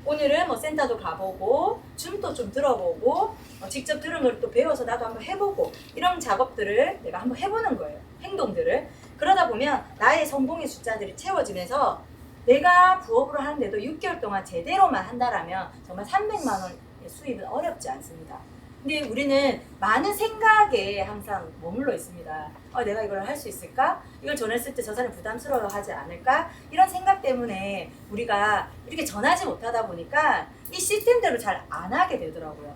오늘은 뭐 센터도 가보고 줌도 좀 들어보고 직접 들은 걸 또 배워서 나도 한번 해보고 이런 작업들을 내가 한번 해보는 거예요. 행동들을. 그러다 보면 나의 성공의 숫자들이 채워지면서 내가 부업으로 하는데도 6개월 동안 제대로만 한다라면 정말 300만 원의 수입은 어렵지 않습니다. 근데 우리는 많은 생각에 항상 머물러 있습니다. 내가 이걸 할 수 있을까? 이걸 전했을 때 저 사람이 부담스러워하지 않을까? 이런 생각 때문에 우리가 이렇게 전하지 못하다 보니까 이 시스템대로 잘 안 하게 되더라고요.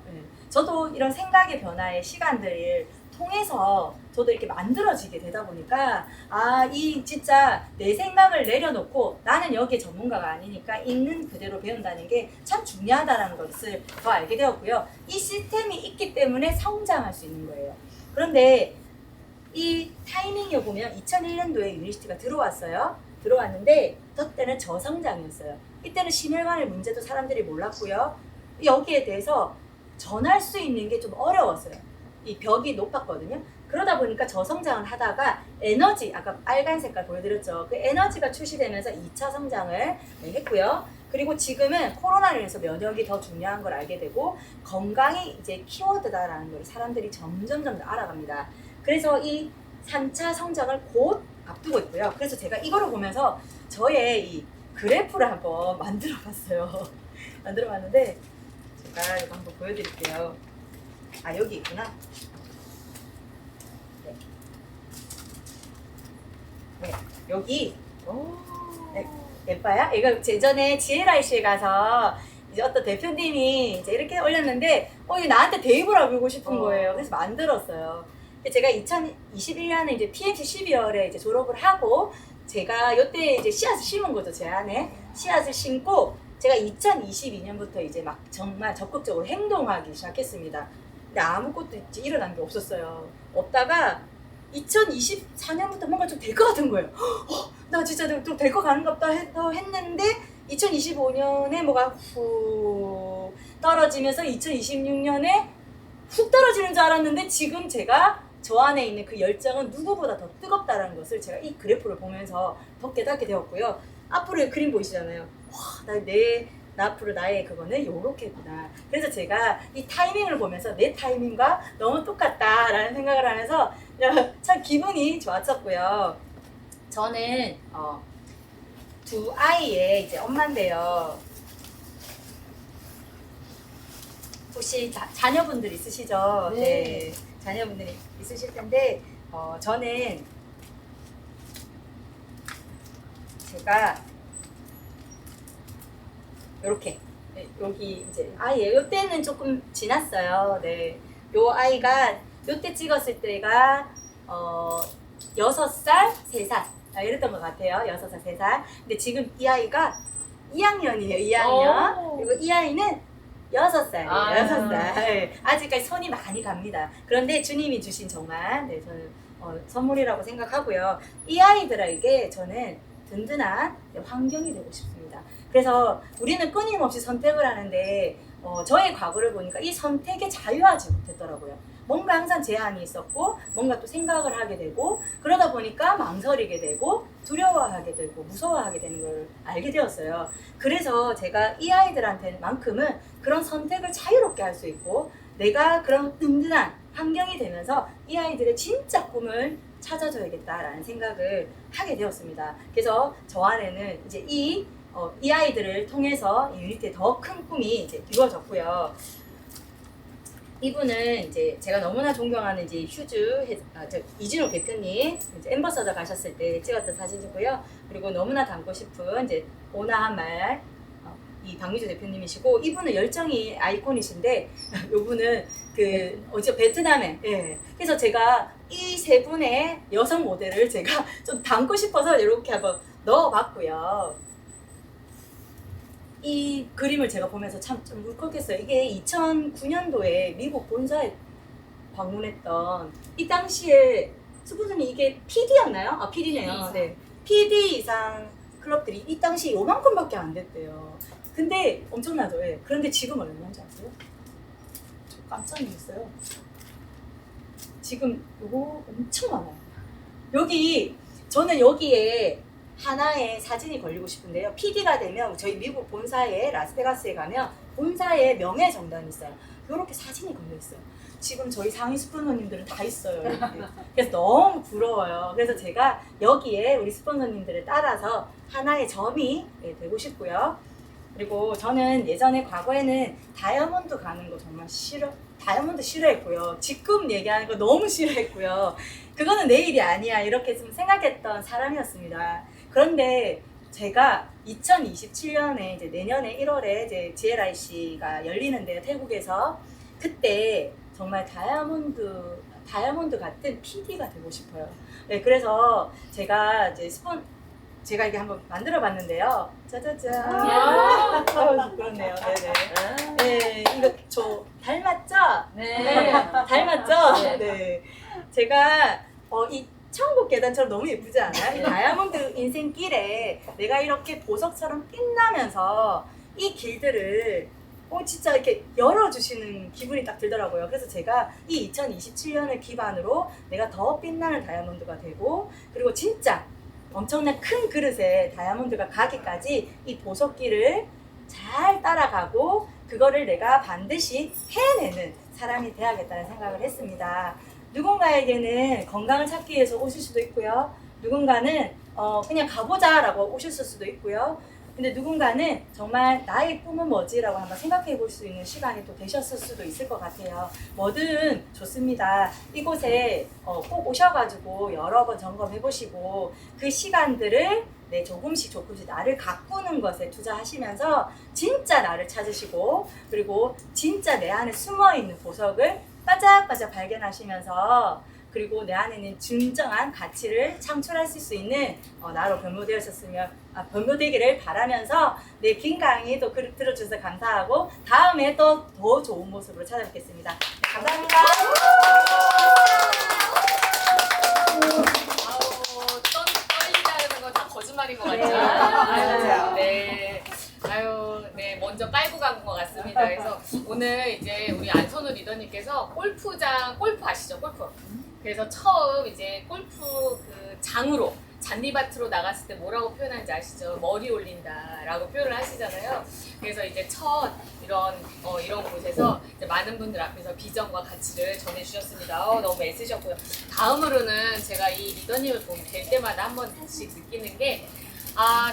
저도 이런 생각의 변화의 시간들을 통해서 저도 이렇게 만들어지게 되다 보니까 이 진짜 내 생각을 내려놓고 나는 여기에 전문가가 아니니까 있는 그대로 배운다는 게 참 중요하다는 것을 더 알게 되었고요. 이 시스템이 있기 때문에 성장할 수 있는 거예요. 그런데 이 타이밍에 보면 2001년도에 유니시티가 들어왔는데 저 때는 저성장이었어요. 이때는 심혈관의 문제도 사람들이 몰랐고요. 여기에 대해서 전할 수 있는 게 좀 어려웠어요. 이 벽이 높았거든요. 그러다 보니까 저성장을 하다가 에너지, 아까 빨간 색깔 보여드렸죠. 그 에너지가 출시되면서 2차 성장을 했고요. 그리고 지금은 코로나로 인해서 면역이 더 중요한 걸 알게 되고 건강이 이제 키워드다라는 걸 사람들이 점점 알아갑니다. 그래서 이 3차 성장을 곧 앞두고 있고요. 그래서 제가 이거를 보면서 저의 이 그래프를 한번 만들어 봤어요. 만들어 봤는데 제가 이거 한번 보여드릴게요. 여기 있구나. 네, 여기. 네, 예뻐요? 이거 예전에 GLIC에 가서 이제 어떤 대표님이 이제 이렇게 올렸는데, 이거 나한테 대입을 하고 싶은 거예요. 그래서 만들었어요. 제가 2021년에 이제 PMC 12월에 이제 졸업을 하고, 제가 이때 이제 씨앗을 심은 거죠, 제 안에. 씨앗을 심고, 제가 2022년부터 이제 막 정말 적극적으로 행동하기 시작했습니다. 근데 아무것도 이제 일어난 게 없었어요. 없다가 2024년부터 뭔가 좀 될 것 같은 거예요. 나 진짜 좀 될 것 같은가 보다 했는데 2025년에 뭐가 훅 떨어지면서 2026년에 훅 떨어지는 줄 알았는데 지금 제가 저 안에 있는 그 열정은 누구보다 더 뜨겁다는 것을 제가 이 그래프를 보면서 더 깨닫게 되었고요. 앞으로의 그림 보이시잖아요. 와, 나 앞으로 나의 그거는 요렇게구나. 그래서 제가 이 타이밍을 보면서 내 타이밍과 너무 똑같다라는 생각을 하면서 참 기분이 좋았었고요. 저는 두 아이의 이제 엄마인데요. 혹시 자녀분들 있으시죠? 네. 자녀분들이 있으실 텐데 저는 제가 이렇게 여기 이제 아이예요. 이때는 조금 지났어요. 네, 요 아이가 요때 찍었을 때가 6살, 3살 이랬던 것 같아요. 6살, 3살. 근데 지금 이 아이가 2학년이에요. 2학년. 오. 그리고 이 아이는 6살이에요. 아. 6살. 아직까지 손이 많이 갑니다. 그런데 주님이 주신 정말 저는 선물이라고 생각하고요. 이 아이들에게 저는 든든한 환경이 되고 싶습니다. 그래서 우리는 끊임없이 선택을 하는데 저의 과거를 보니까 이 선택에 자유하지 못했더라고요. 뭔가 항상 제한이 있었고 뭔가 또 생각을 하게 되고 그러다 보니까 망설이게 되고 두려워하게 되고 무서워하게 되는 걸 알게 되었어요. 그래서 제가 이 아이들한테만큼은 그런 선택을 자유롭게 할 수 있고 내가 그런 든든한 환경이 되면서 이 아이들의 진짜 꿈을 찾아줘야겠다라는 생각을 하게 되었습니다. 그래서 저 안에는 이제 이 아이들을 통해서 이 유니티의 더 큰 꿈이 이제 이루어졌고요. 이분은 이제 제가 너무나 존경하는 이제 이진욱 대표님 이제 엠버서더 가셨을 때 찍었던 사진이고요. 그리고 너무나 닮고 싶은 이제 온화한 말 이 박미주 대표님이시고 이분은 열정이 아이콘이신데 이분은 베트남에 그래서 제가 이 세 분의 여성 모델을 제가 좀 닮고 싶어서 이렇게 한번 넣어봤고요. 이 그림을 제가 보면서 참 좀 울컥했어요. 이게 2009년도에 미국 본사에 방문했던 이 당시에 스포츠님 이게 PD였나요? 아 PD네요. 네. PD 이상 클럽들이 이 당시 요만큼밖에 안 됐대요. 근데 엄청나죠. 예. 그런데 지금 얼마인지 아세요? 저 깜짝 놀랐어요. 지금 요거 엄청 많아요. 저는 여기에 하나의 사진이 걸리고 싶은데요. PD가 되면 저희 미국 본사에 라스베가스에 가면 본사에 명예 정단이 있어요. 이렇게 사진이 걸려 있어요. 지금 저희 상위 스폰서님들은 다 있어요. 이렇게. 그래서 너무 부러워요. 그래서 제가 여기에 우리 스폰서님들을 따라서 하나의 점이 되고 싶고요. 그리고 저는 예전에 과거에는 다이아몬드 가는 거 정말 다이아몬드 싫어했고요. 직급 얘기하는 거 너무 싫어했고요. 그거는 내 일이 아니야. 이렇게 좀 생각했던 사람이었습니다. 그런데 제가 2027년에 이제 내년에 1월에 이제 GLIC가 열리는데요. 태국에서. 그때 정말 다이아몬드 같은 PD가 되고 싶어요. 네, 그래서 제가 이제 제가 이게 한번 만들어 봤는데요. 짜자잔. 그렇네요. 네네. 네, 이거 저 닮았죠? 네. 닮았죠? 네. 제가 이 천국 계단처럼 너무 예쁘지 않아요? 이 다이아몬드 인생길에 내가 이렇게 보석처럼 빛나면서 이 길들을 진짜 이렇게 열어주시는 기분이 딱 들더라고요. 그래서 제가 이 2027년을 기반으로 내가 더 빛나는 다이아몬드가 되고 그리고 진짜 엄청난 큰 그릇에 다이아몬드가 가기까지 이 보석길을 잘 따라가고 그거를 내가 반드시 해내는 사람이 돼야겠다는 생각을 했습니다. 누군가에게는 건강을 찾기 위해서 오실 수도 있고요. 누군가는 그냥 가보자라고 오셨을 수도 있고요. 근데 누군가는 정말 나의 꿈은 뭐지라고 한번 생각해 볼 수 있는 시간이 또 되셨을 수도 있을 것 같아요. 뭐든 좋습니다. 이곳에 꼭 오셔가지고 여러 번 점검해 보시고 그 시간들을 조금씩 나를 가꾸는 것에 투자하시면서 진짜 나를 찾으시고 그리고 진짜 내 안에 숨어있는 보석을 바짝바짝 발견하시면서 그리고 내 안에 있는 진정한 가치를 창출할 수 있는 나로 변모되기를 바라면서 내 긴 강의도 들어주셔서 감사하고 다음에 또 더 좋은 모습으로 찾아뵙겠습니다. 네, 감사합니다. 떨린다는 건 다 거짓말인 것 같죠? 네. 아유, 네. 아유, 네. 먼저 깔고 간 것 같습니다. 그래서 오늘 이제 우리 안선우 리더님께서 골프 아시죠? 골프. 그래서 처음 이제 골프 그 장으로 잔디밭으로 나갔을 때 뭐라고 표현하는지 아시죠? 머리 올린다라고 표현을 하시잖아요. 그래서 이제 첫 이런 곳에서 이제 많은 분들 앞에서 비전과 가치를 전해주셨습니다. 너무 애쓰셨고요. 다음으로는 제가 이 리더님을 뵐 때마다 한 번씩 느끼는 게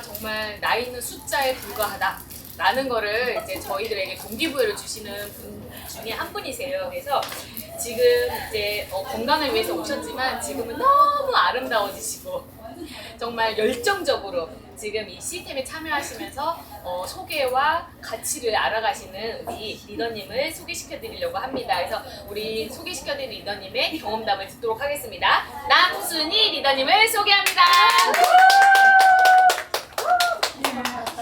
정말 나이는 숫자에 불과하다. 라는 거를 이제 저희들에게 동기부여를 주시는 분 중에 한 분이세요. 그래서 지금 이제 건강을 위해서 오셨지만 지금은 너무 아름다워지시고 정말 열정적으로 지금 이 시스템에 참여하시면서 소개와 가치를 알아가시는 우리 리더님을 소개시켜 드리려고 합니다. 그래서 우리 소개시켜 드릴 리더님의 경험담을 듣도록 하겠습니다. 남순희 리더님을 소개합니다.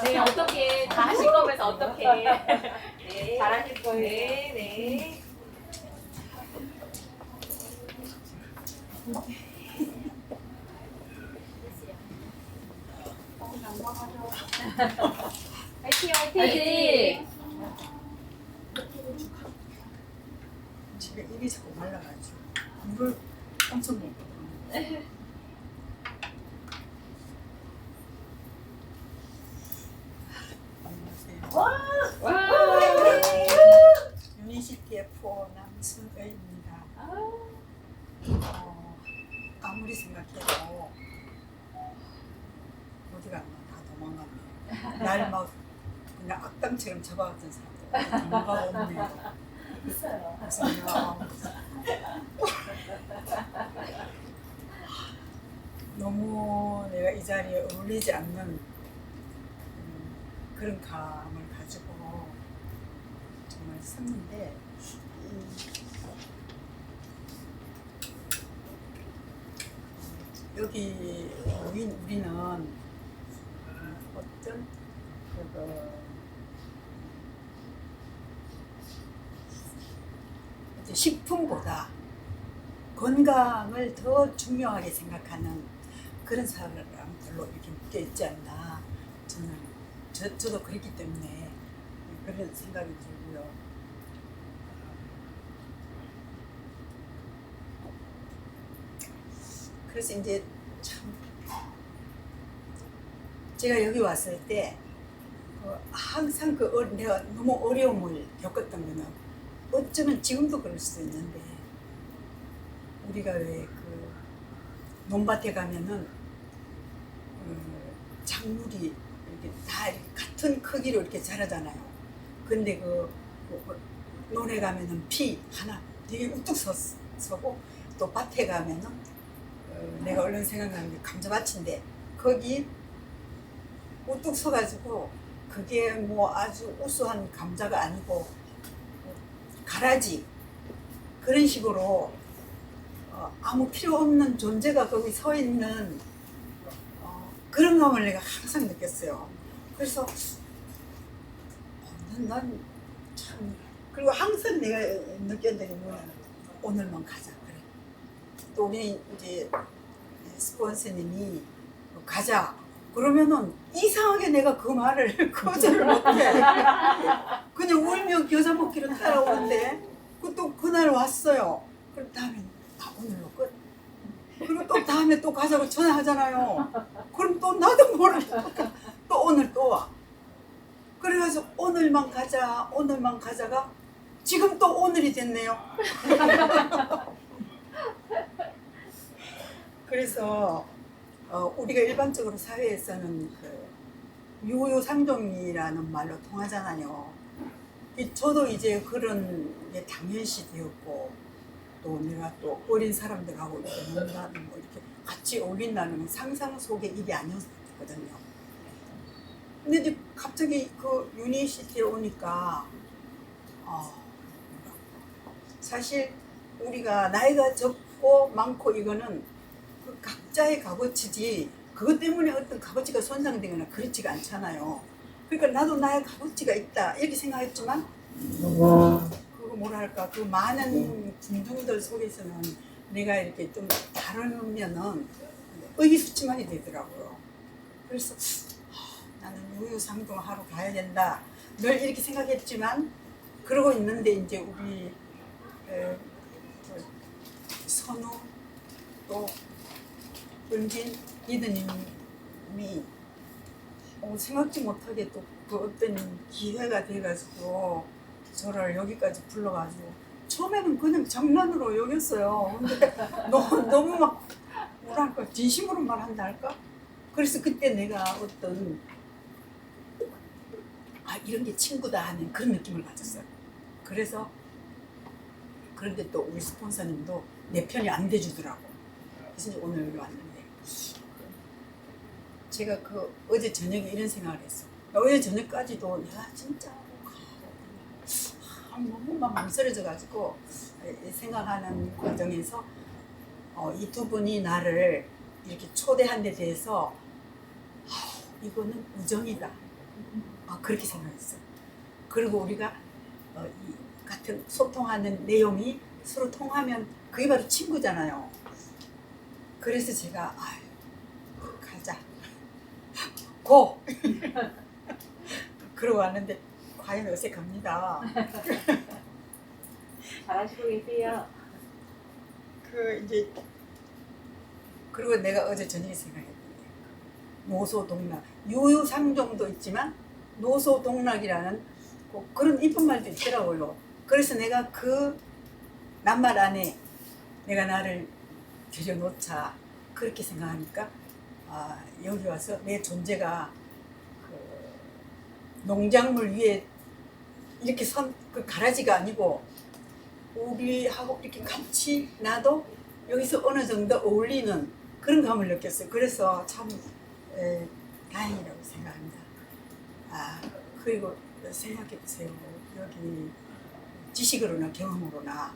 네, 어떻게 다 하실 거면서 어떻게 네, 잘하실 거예요. 네, 네. 화이팅, 화이팅! 집에 입이 자꾸 말라가지고 물을 엄청 먹거든요. 안녕하세요. 유니시티의 포 남순의입니다. 아무리 생각해도 어디가 다 도망가네요. 날 막 그냥 악당처럼 잡아갔던 사람들 도망가고 없네요. 있어요. 너무 내가 이 자리에 어울리지 않는 그런 감을 가지고 정말 섰는데 여기 우리는 어떤 이제 식품보다 건강을 더 중요하게 생각하는 그런 사람들로 이렇게 묶여 있지 않나. 저도 그랬기 때문에 그런 생각이 들고요. 그래서 이제 참 제가 여기 왔을 때 항상 내가 너무 어려움을 겪었던 거는 어쩌면 지금도 그럴 수도 있는데 우리가 왜 그 논밭에 가면은 작물이 이렇게 다 이렇게 같은 크기로 이렇게 자라잖아요. 근데 논에 가면은 피 하나 되게 우뚝 서고 또 밭에 가면은 내가 얼른 생각나는 게 감자밭인데 거기 우뚝 서가지고 그게 뭐 아주 우수한 감자가 아니고 가라지 그런 식으로 아무 필요 없는 존재가 거기 서 있는 그런 감을 내가 항상 느꼈어요. 그래서 난 참 그리고 항상 내가 느꼈던 게 뭐냐면 오늘만 가자 그래. 또 우리 이제 스폰서님이 가자 그러면은 이상하게 내가 그 말을 거절을 못해. 그냥 울며 겨자 먹기로 따라오는데 또 그날 왔어요. 그럼 다음에 오늘로 끝. 그리고 또 다음에 또 가자고 전화하잖아요. 그럼 또 나도 모르니까 또 오늘 또 와. 그래가지고 오늘만 가자가 지금 또 오늘이 됐네요. 그래서 우리가 일반적으로 사회에서는 유효상종이라는 말로 통하잖아요. 저도 이제 그런 게 당연시 되었고 또 내가 또 어린 사람들하고 이렇게 논다는 뭐 이렇게 같이 어울린다는 건 상상 속의 일이 아니었거든요. 근데 이제 갑자기 그 유니시티에 오니까 사실 우리가 나이가 적고 작고 많고 이거는 그 각자의 값어치지 그것 때문에 어떤 값어치가 손상되거나 그렇지가 않잖아요. 그러니까 나도 나의 값어치가 있다 이렇게 생각했지만 그거 뭐랄까 그 많은 군중들 속에서는 내가 이렇게 좀 다루면은 의기소침하게 되더라고요. 그래서 나는 유유상종하러 가야 된다 늘 이렇게 생각했지만 그러고 있는데 이제 우리 선우 또 은진 리더님이 생각지 못하게 또 그 어떤 기회가 돼가지고 저를 여기까지 불러가지고 처음에는 그냥 장난으로 여겼어요. 근데 너무 막 뭐랄까 진심으로 말한다 할까? 그래서 그때 내가 어떤 이런 게 친구다 하는 그런 느낌을 가졌어요. 그래서 그런데 또 우리 스폰서님도 내 편이 안 돼주더라고. 그래서 이제 오늘 여기 왔는데 제가 그 어제 저녁에 이런 생각을 했어. 어제 저녁까지도 내가 진짜 너무 막 망설여져가지고 생각하는 과정에서 이 두 분이 나를 이렇게 초대한 데 대해서 이거는 우정이다. 그렇게 생각했어요. 그리고 우리가 이 같은 소통하는 내용이 서로 통하면 그게 바로 친구잖아요. 그래서 제가 가자. 고! 그러고 왔는데 과연 어색합니다. 잘하시고 계세요. 그리고 내가 어제 저녁에 생각했는데 노소동락 유유상종도 있지만 노소동락이라는 그런 이쁜 말도 있더라고요. 그래서 내가 그 낱말 안에 내가 나를 들여놓자 그렇게 생각하니까 여기 와서 내 존재가 그 농작물 위에 이렇게 그 가라지가 아니고 우리하고 이렇게 같이 나도 여기서 어느 정도 어울리는 그런 감을 느꼈어요. 그래서 참 다행이라고 생각합니다. 그리고 생각해 보세요. 여기 지식으로나 경험으로나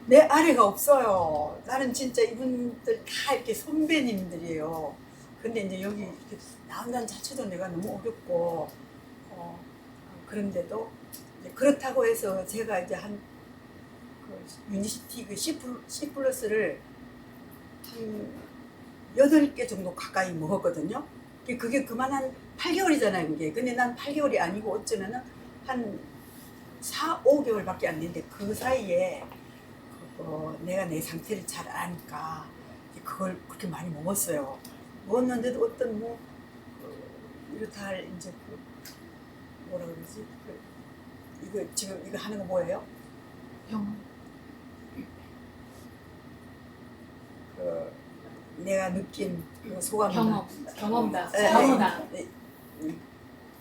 내 아래가 없어요. 나는 진짜 이분들 다 이렇게 선배님들이에요. 근데 이제 여기 이렇게 나온다는 자체도 내가 너무 어렵고 그런데도 그렇다고 해서 제가 이제 유니시티 C 플러스를 한 8개 정도 가까이 먹었거든요. 그게 그만 한 8개월이잖아요, 그게. 근데 난 8개월이 아니고 어쩌면은 한 4, 5개월밖에 안 됐는데 그 사이에 내가 내 상태를 잘 아니까 그걸 그렇게 많이 먹었어요. 먹었는데도 어떤 이렇다 할 이제 뭐라 그러지? 이거 지금 이거 하는 거 뭐예요? 내가 느낀 그 소감이나 경험담.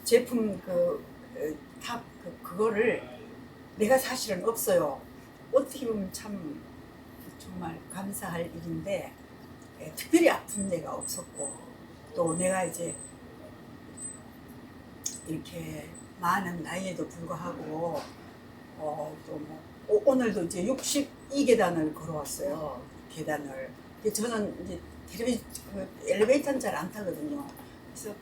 제품 그거를 내가 사실은 없어요. 어떻게 보면 참 정말 감사할 일인데 특별히 아픈 데가 없었고 또 내가 이제 이렇게 많은 나이에도 불구하고 또 오늘도 이제 62계단을 걸어왔어요. 계단을. 저는 이제 엘리베이터는 잘 안 타거든요. 그래서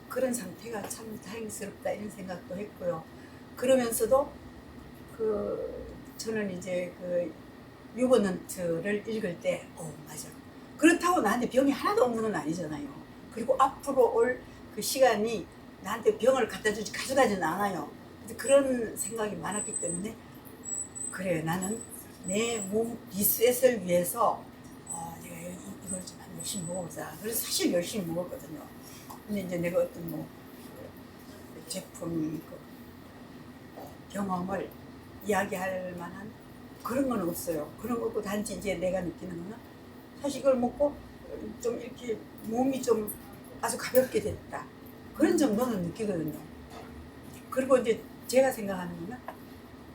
그런 상태가 참 다행스럽다 이런 생각도 했고요. 그러면서도 저는 이제 유버넌트를 읽을 때 맞아. 그렇다고 나한테 병이 하나도 없는 건 아니잖아요. 그리고 앞으로 올 그 시간이 나한테 병을 가져가지는 않아요. 그런 생각이 많았기 때문에 그래 나는 내 몸 리셋을 위해서 내가 이걸 좀 열심히 먹어보자. 그래서 사실 열심히 먹었거든요. 근데 이제 내가 어떤 제품 경험을 이야기할 만한 그런 건 없어요. 그런 거 없고 단지 이제 내가 느끼는 거는 사실 이걸 먹고 좀 이렇게 몸이 좀 아주 가볍게 됐다. 그런 정도는 느끼거든요. 그리고 이제 제가 생각하는 거는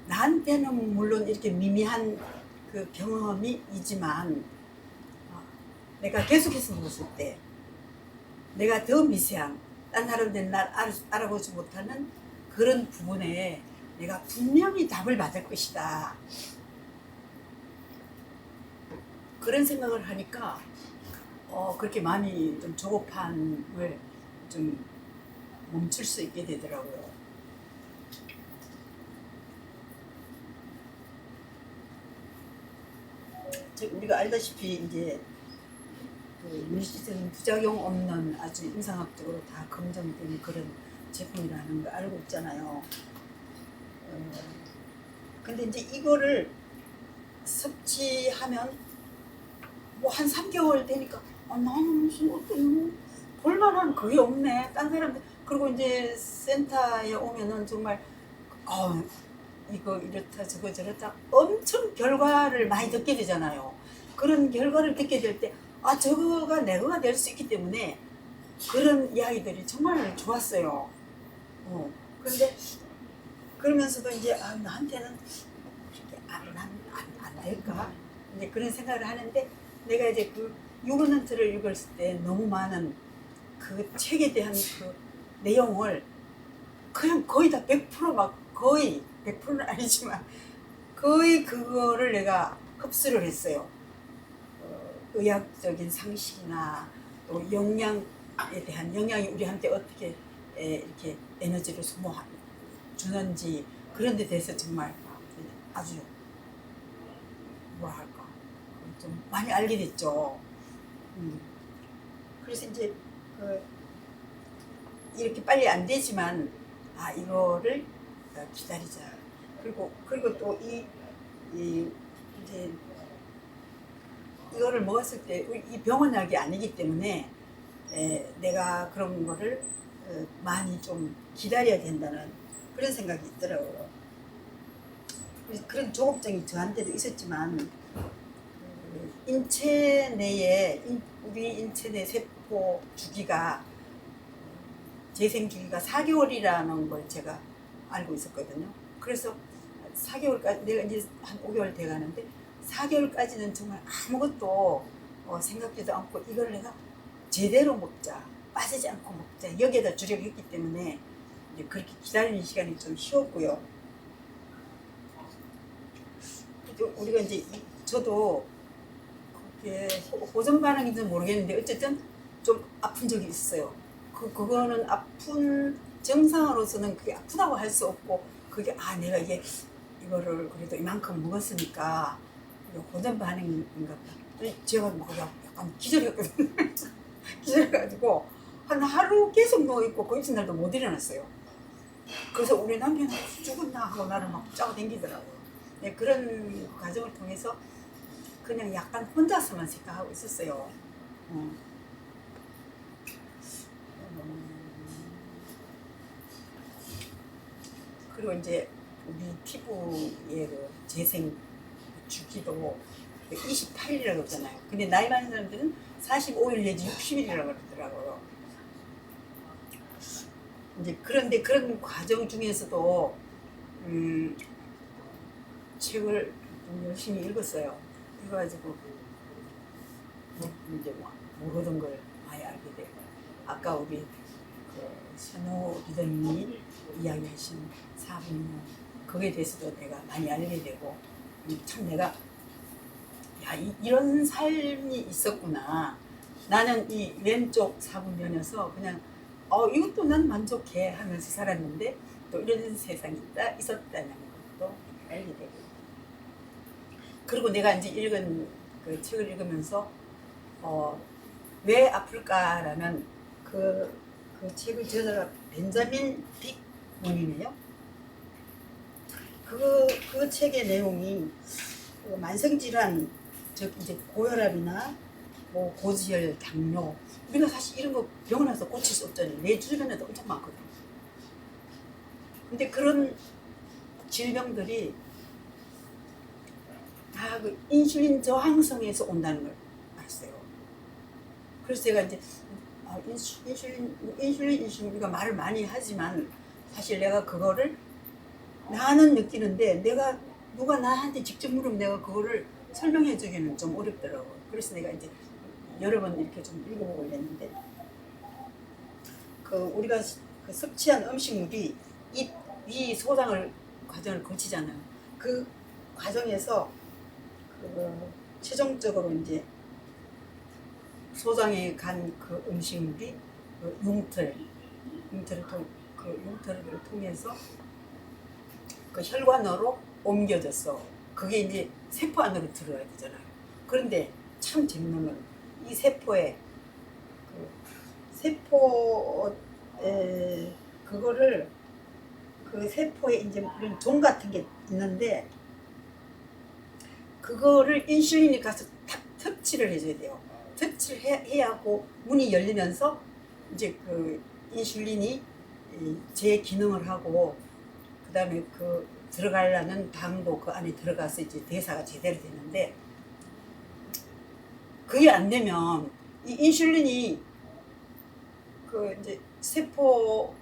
나한테는 물론 이렇게 미미한 그 경험이 있지만 내가 계속해서 먹었을 때 내가 더 미세한 딴 사람들은 날 알아보지 못하는 그런 부분에 내가 분명히 답을 받을 것이다. 그런 생각을 하니까 그렇게 마음이 좀 조급함을 좀 멈출 수 있게 되더라고요. 우리가 알다시피 이제 그 유니시티는 부작용 없는 아주 임상학적으로 다 검증된 그런 제품이라는 거 알고 있잖아요. 근데 이제 이거를 섭취하면 뭐 한 3개월 되니까 나는 무슨 어떤 볼만한 그게 없네. 딴 사람들 그리고 이제 센터에 오면은 정말 이거 이렇다 저거 저렇다 엄청 결과를 많이 듣게 되잖아요. 그런 결과를 듣게 될 때 저거가 내가 될 수 있기 때문에 그런 이야기들이 정말 좋았어요. 그런데 그러면서도 이제 나한테는 안 될까? 이제 그런 생각을 하는데 내가 이제 그 유그넌트를 읽었을 때 너무 많은 그 책에 대한 그 내용을 그냥 거의 다 100%막 거의 100%는 아니지만 거의 그거를 내가 흡수를 했어요. 의학적인 상식이나 또 영양에 대한 영양이 우리한테 어떻게 이렇게 에너지를 주는지 그런 데 대해서 정말 아주 뭐랄까 좀 많이 알게 됐죠. 그래서 이제 이렇게 빨리 안 되지만 이거를 기다리자. 그리고 또 이제 이거를 먹었을 때 이 병원약이 아니기 때문에 내가 그런 거를 많이 좀 기다려야 된다는 그런 생각이 있더라고요. 그런 조급증이 저한테도 있었지만 인체 내에 우리 인체 내 세포 주기가 재생 주기가 4개월이라는 걸 제가 알고 있었거든요. 그래서 4개월까지 내가 이제 한 5개월 돼 가는데 4개월까지는 정말 아무것도 생각지도 않고 이걸 내가 제대로 먹자, 빠지지 않고 먹자 여기에다 주력했기 때문에 이제 그렇게 기다리는 시간이 좀 쉬웠고요. 우리가 이제 저도 그게 호전 반응인지는 모르겠는데 어쨌든 좀 아픈 적이 있어요. 그거는 아픈 정상으로서는 그게 아프다고 할 수 없고 그게 내가 이거를 그래도 이만큼 먹었으니까 호전 반응인가 보다. 제가 막 약간 기절했거든요. 기절해가지고 한 하루 계속 누워있고 그 이튿날도 못 일어났어요. 그래서 우리 남편은 죽었나 하고 나를 막 짜고 댕기더라고요. 네, 그런 과정을 통해서 그냥 약간 혼자서만 생각하고 있었어요. 그리고 이제 우리 피부의 그 재생 주기도 28일이라고 그러잖아요. 근데 나이 많은 사람들은 45일 내지 60일이라고 그러더라고요. 이제 그런데 그런 과정 중에서도 책을 좀 열심히 읽었어요. 읽어가지고 이제 모르던 걸 많이 알게 되고 아까 우리 선호 리더님이 이야기하신 4분명 거기에 대해서도 내가 많이 알게 되고 참 내가 이런 삶이 있었구나. 나는 이 왼쪽 4분면에서 그냥 이것도 난 만족해 하면서 살았는데 또 이런 세상이 있었다는 것도 알게 되고 그리고 내가 이제 읽은 그 책을 읽으면서 왜 아플까라는 그 책을 저자가 벤자민 빅문이네요. 그 책의 내용이 만성질환 즉 이제 고혈압이나 뭐 고지혈, 당뇨 우리가 사실 이런 거 병원 와서 고칠 수 없잖아요. 내 주변에도 엄청 많거든요. 근데 그런 질병들이 다 그 인슐린 저항성에서 온다는 걸 알았어요. 그래서 제가 이제 인슐린 우리가 말을 많이 하지만 사실 내가 그거를 나는 느끼는데 누가 나한테 직접 물으면 내가 그거를 설명해 주기는 좀 어렵더라고요. 그래서 내가 이제 여러 번 이렇게 좀 읽어보고 했는데 우리가 섭취한 음식물이 이 소장을 과정을 거치잖아요. 그 과정에서 최종적으로 이제 소장에 간 그 음식물이 그 융틀을 통해서 그 혈관으로 옮겨져서 그게 이제 세포 안으로 들어가야 되잖아요. 그런데 참 재밌는 건 이 세포에 그거를 그 세포에 이제 그런 종 같은 게 있는데 그거를 인슐린이 가서 탁 터치를 해줘야 돼요. 터치를 해야 하고 문이 열리면서 이제 그 인슐린이 제 기능을 하고 그 다음에 그 들어가려는 당도 그 안에 들어가서 이제 대사가 제대로 되는데 그게 안 되면 이 인슐린이 그 이제 세포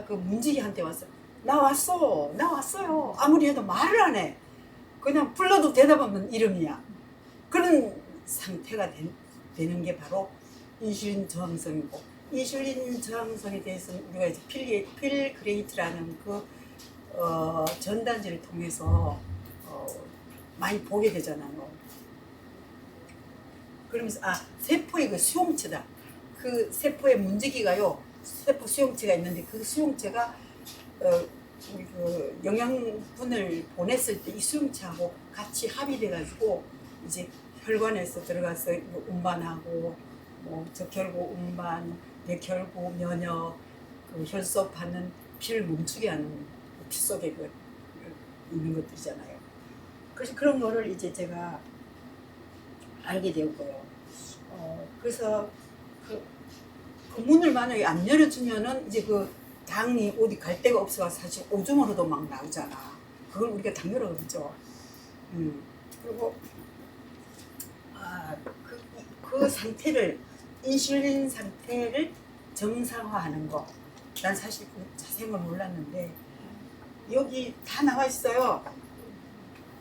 그 문지기한테 와서 나 왔어요 아무리 해도 말을 안 해. 그냥 불러도 대답 없는 이름이야. 그런 상태가 되는 게 바로 인슐린 저항성이고, 인슐린 저항성에 대해서는 우리가 이제 필그레이트라는 그 전단지를 통해서 많이 보게 되잖아요. 그러면서 세포의 그 수용체다. 그 세포의 문지기가요, 세포 수용체가 있는데 그 수용체가 그 영양분을 보냈을 때 이 수용체하고 같이 합의돼 가지고 이제 혈관에서 들어가서 운반하고 뭐 적혈구 운반, 백혈구 면역, 그 혈소판은 피를 멈추게 하는 피 속에 그 있는 것들이잖아요. 그래서 그런 거를 이제 제가 알게 되었고요. 그래서 그 문을 만약에 안 열어주면은 이제 그 당이 어디 갈 데가 없어서 사실 오줌으로도 막 나오잖아. 그걸 우리가 당뇨라 그러죠. 그리고 그 상태를 인슐린 상태를 정상화하는 거. 난 사실 그 자세한 건 몰랐는데 여기 다 나와 있어요.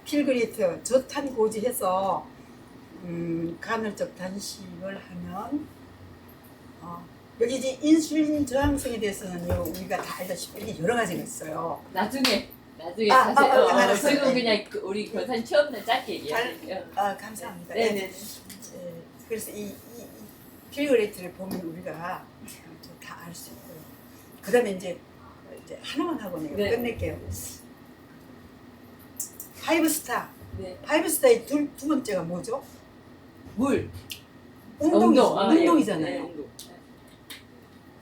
필그레이트 저탄고지해서 간헐적 단식을 하면 여기 이제 인슐린 저항성에 대해서는요 우리가 다 알다시피 이렇게 여러 가지가 있어요. 나중에 자세히 알았어요. 지금 그냥 우리 교사님 처음에 짧게 얘기해주세요. 감사합니다. 네네. 그래서 이 필그레이트를 보면 우리가 다 알 수 있고요. 그 다음에 이제 하나만 하고 내가 네. 끝낼게요. 파이브스타. 네. 파이브스타의 두 번째가 뭐죠? 물. 운동이잖아요. 네, 운동.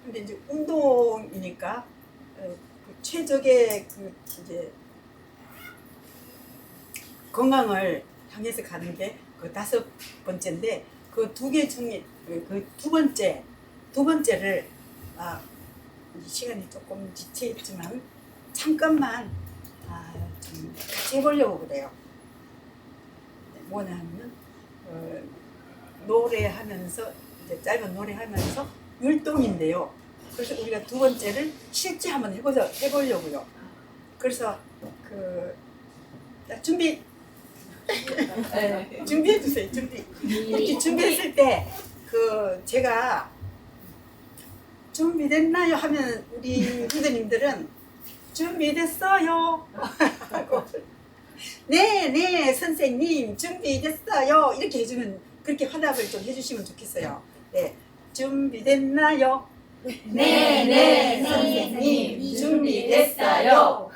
근데 이제 운동이니까 그 최적의 그 이제 건강을 향해서 가는 게 그 5번째인데 그 2개 중에 그 두 번째를 시간이 조금 지체했지만 잠깐만 좀 같이 해보려고 그래요. 뭐냐면 노래하면서 이제 짧은 노래하면서 율동인데요. 그래서 우리가 두 번째를 실제 한번 해보려고요. 그래서 준비. 네. 준비해 주세요. 이렇게 준비했을 때 제가 준비됐나요 하면 우리 리더님들은 준비됐어요 하고 네 선생님 준비됐어요 이렇게 해주면 그렇게 화답을 좀 해주시면 좋겠어요. 네, 준비됐나요? 네, 선생님 준비됐어요.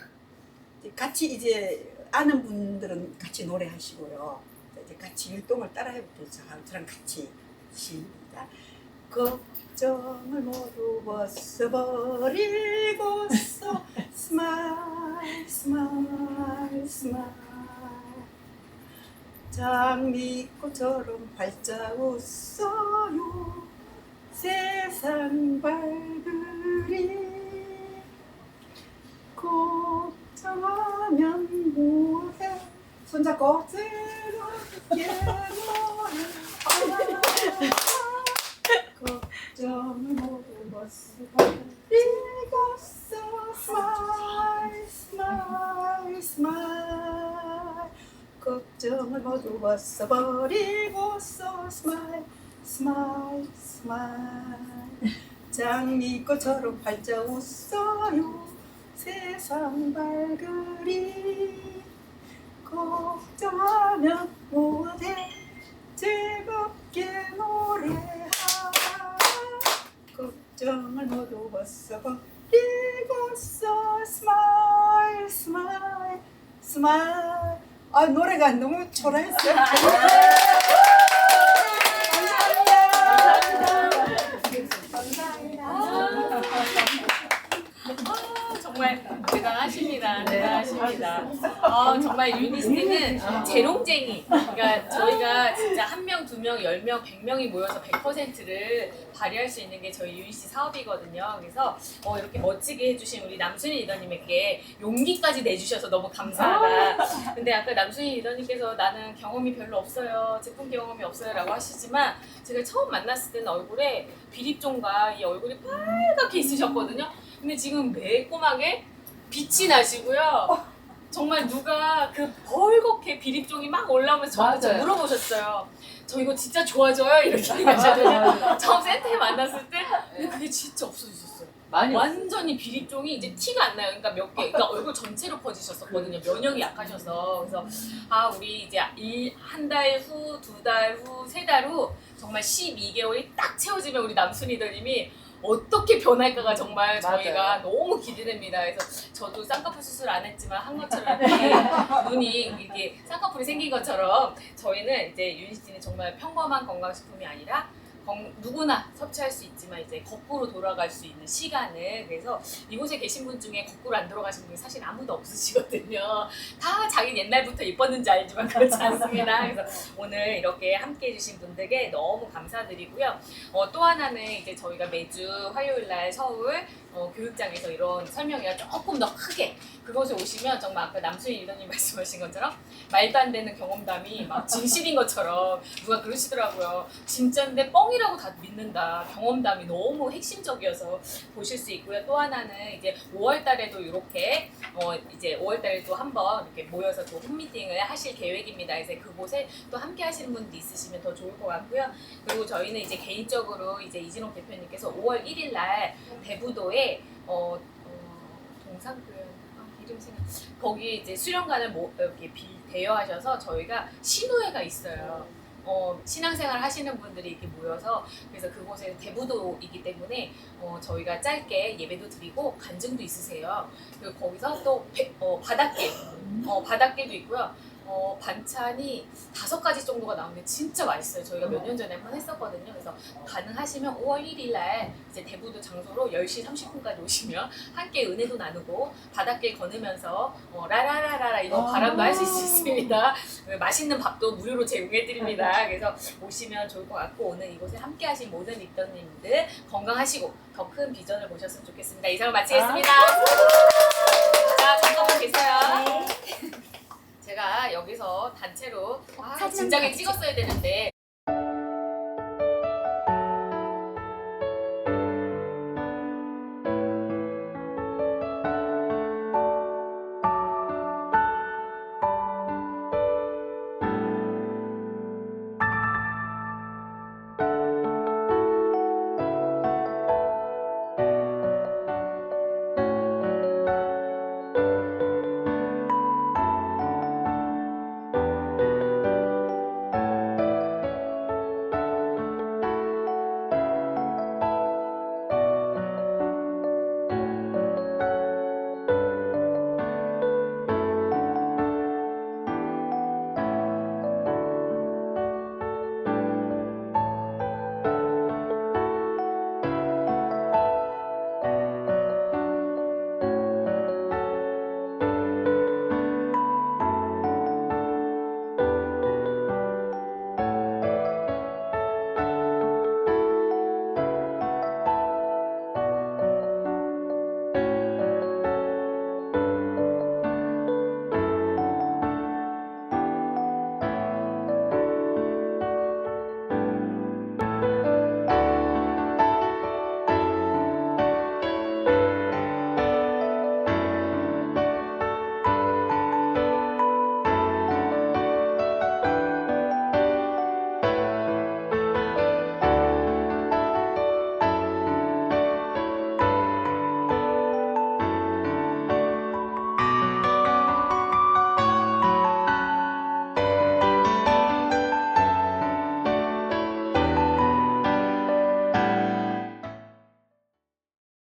같이 이제 아는 분들은 같이 노래하시고요. 이제 같이 율동을 따라 해볼게요. 저랑 같이 시작. 걱정을 모두 벗어버리고서 스마일 스마일 스마일 장미꽃처럼 활짝 웃어요. 세상 밝으리 걱정하면 뭐해 손잡고 즐겁게 노래 걱정을 모두 벗어버리고서 스마일 스마일 스마일 걱정을 모두 벗어버리고서 스마일 스마일 스마일 장미꽃처럼 활짝 웃어요. 세상 밝으리 걱정하면 못해 즐겁게 노래하 걱정을 모두 벗어버리고서 스마일 스마일 스마일. 아, 노래가 너무 초라했어요. 정말 대단하십니다. 대단하십니다. 정말 유니스트는 재롱쟁이. 그러니까 저희가 진짜 한 명, 두 명, 10명, 100명이 모여서 100%를 발휘할 수 있는 게 저희 유니스트 사업이거든요. 그래서 이렇게 멋지게 해주신 우리 남순희 리더님에게 용기까지 내주셔서 너무 감사하다. 근데 아까 남순희 리더님께서 나는 경험이 별로 없어요. 제품 경험이 없어요. 라고 하시지만 제가 처음 만났을 때는 얼굴에 비립종과 이 얼굴이 빨갛게 있으셨거든요. 근데 지금 매콤하게 빛이 나시고요. 정말 누가 그 벌겋게 비립종이 막 올라오면서 저한테 맞아요. 물어보셨어요. 저 이거 진짜 좋아져요? 이렇게 얘기하셨거든요. 처음 센터에 만났을 때 근데 그게 진짜 없어지셨어요. 많이 완전히 비립종이 이제 티가 안 나요. 그러니까 몇 개, 그러니까 얼굴 전체로 퍼지셨었거든요. 면역이 약하셔서. 그래서 우리 이제 한 달 후, 두 달 후, 세 달 후 정말 12개월이 딱 채워지면 우리 남순 리더님이 어떻게 변할까가 정말 저희가 너무 기대됩니다. 그래서 저도 쌍꺼풀 수술 안 했지만 한 것처럼 이렇게 눈이 이렇게 쌍꺼풀이 생긴 것처럼 저희는 이제 유니스트는 정말 평범한 건강식품이 아니라 누구나 섭취할 수 있지만 이제 거꾸로 돌아갈 수 있는 시간을, 그래서 이곳에 계신 분 중에 거꾸로 안 돌아가신 분이 사실 아무도 없으시거든요. 다 자기 옛날부터 이뻤는지 알지만 그렇지 않습니다. 그래서 오늘 이렇게 함께 해주신 분들께 너무 감사드리고요. 또 하나는 이제 저희가 매주 화요일날 서울 교육장에서 이런 설명회가 조금 더 크게, 그곳에 오시면 정말 아까 남순희 리더님 말씀하신 것처럼 말도 안 되는 경험담이 막 진실인 것처럼 누가 그러시더라고요. 진짜인데 뻥이라고 다 믿는다. 경험담이 너무 핵심적이어서 보실 수 있고요. 또 하나는 이제 5월 달에도 이렇게 이제 5월 달에도 한번 이렇게 모여서 또 홈미팅을 하실 계획입니다. 그래서 그곳에 또 함께 하시는 분도 있으시면 더 좋을 것 같고요. 그리고 저희는 이제 개인적으로 이제 이진옥 대표님께서 5월 1일 날 대부도에 동산교연 이름 생각, 거기 이제 수련관을 이렇게 대여하셔서 저희가 신우회가 있어요. 신앙생활 하시는 분들이 이렇게 모여서, 그래서 그곳에 대부도이기 때문에 저희가 짧게 예배도 드리고 간증도 있으세요. 그리고 거기서 또 바닷길도 있고요. 반찬이 5가지 정도가 나오는데 진짜 맛있어요. 저희가 몇 년 전에 한번 했었거든요. 그래서 가능하시면 5월 1일 날 이제 대부도 장소로 10시 30분까지 오시면 함께 은혜도 나누고 바닷길 걸으면서 라라라라라 이런 바람도 할 수 있습니다. 맛있는 밥도 무료로 제공해드립니다. 그래서 오시면 좋을 것 같고, 오늘 이곳에 함께 하신 모든 리더님들 건강하시고 더 큰 비전을 보셨으면 좋겠습니다. 이상을 마치겠습니다. 자, 잠깐만 계세요. 제가 여기서 단체로 사진 진작에 한번 찍었어야 되는데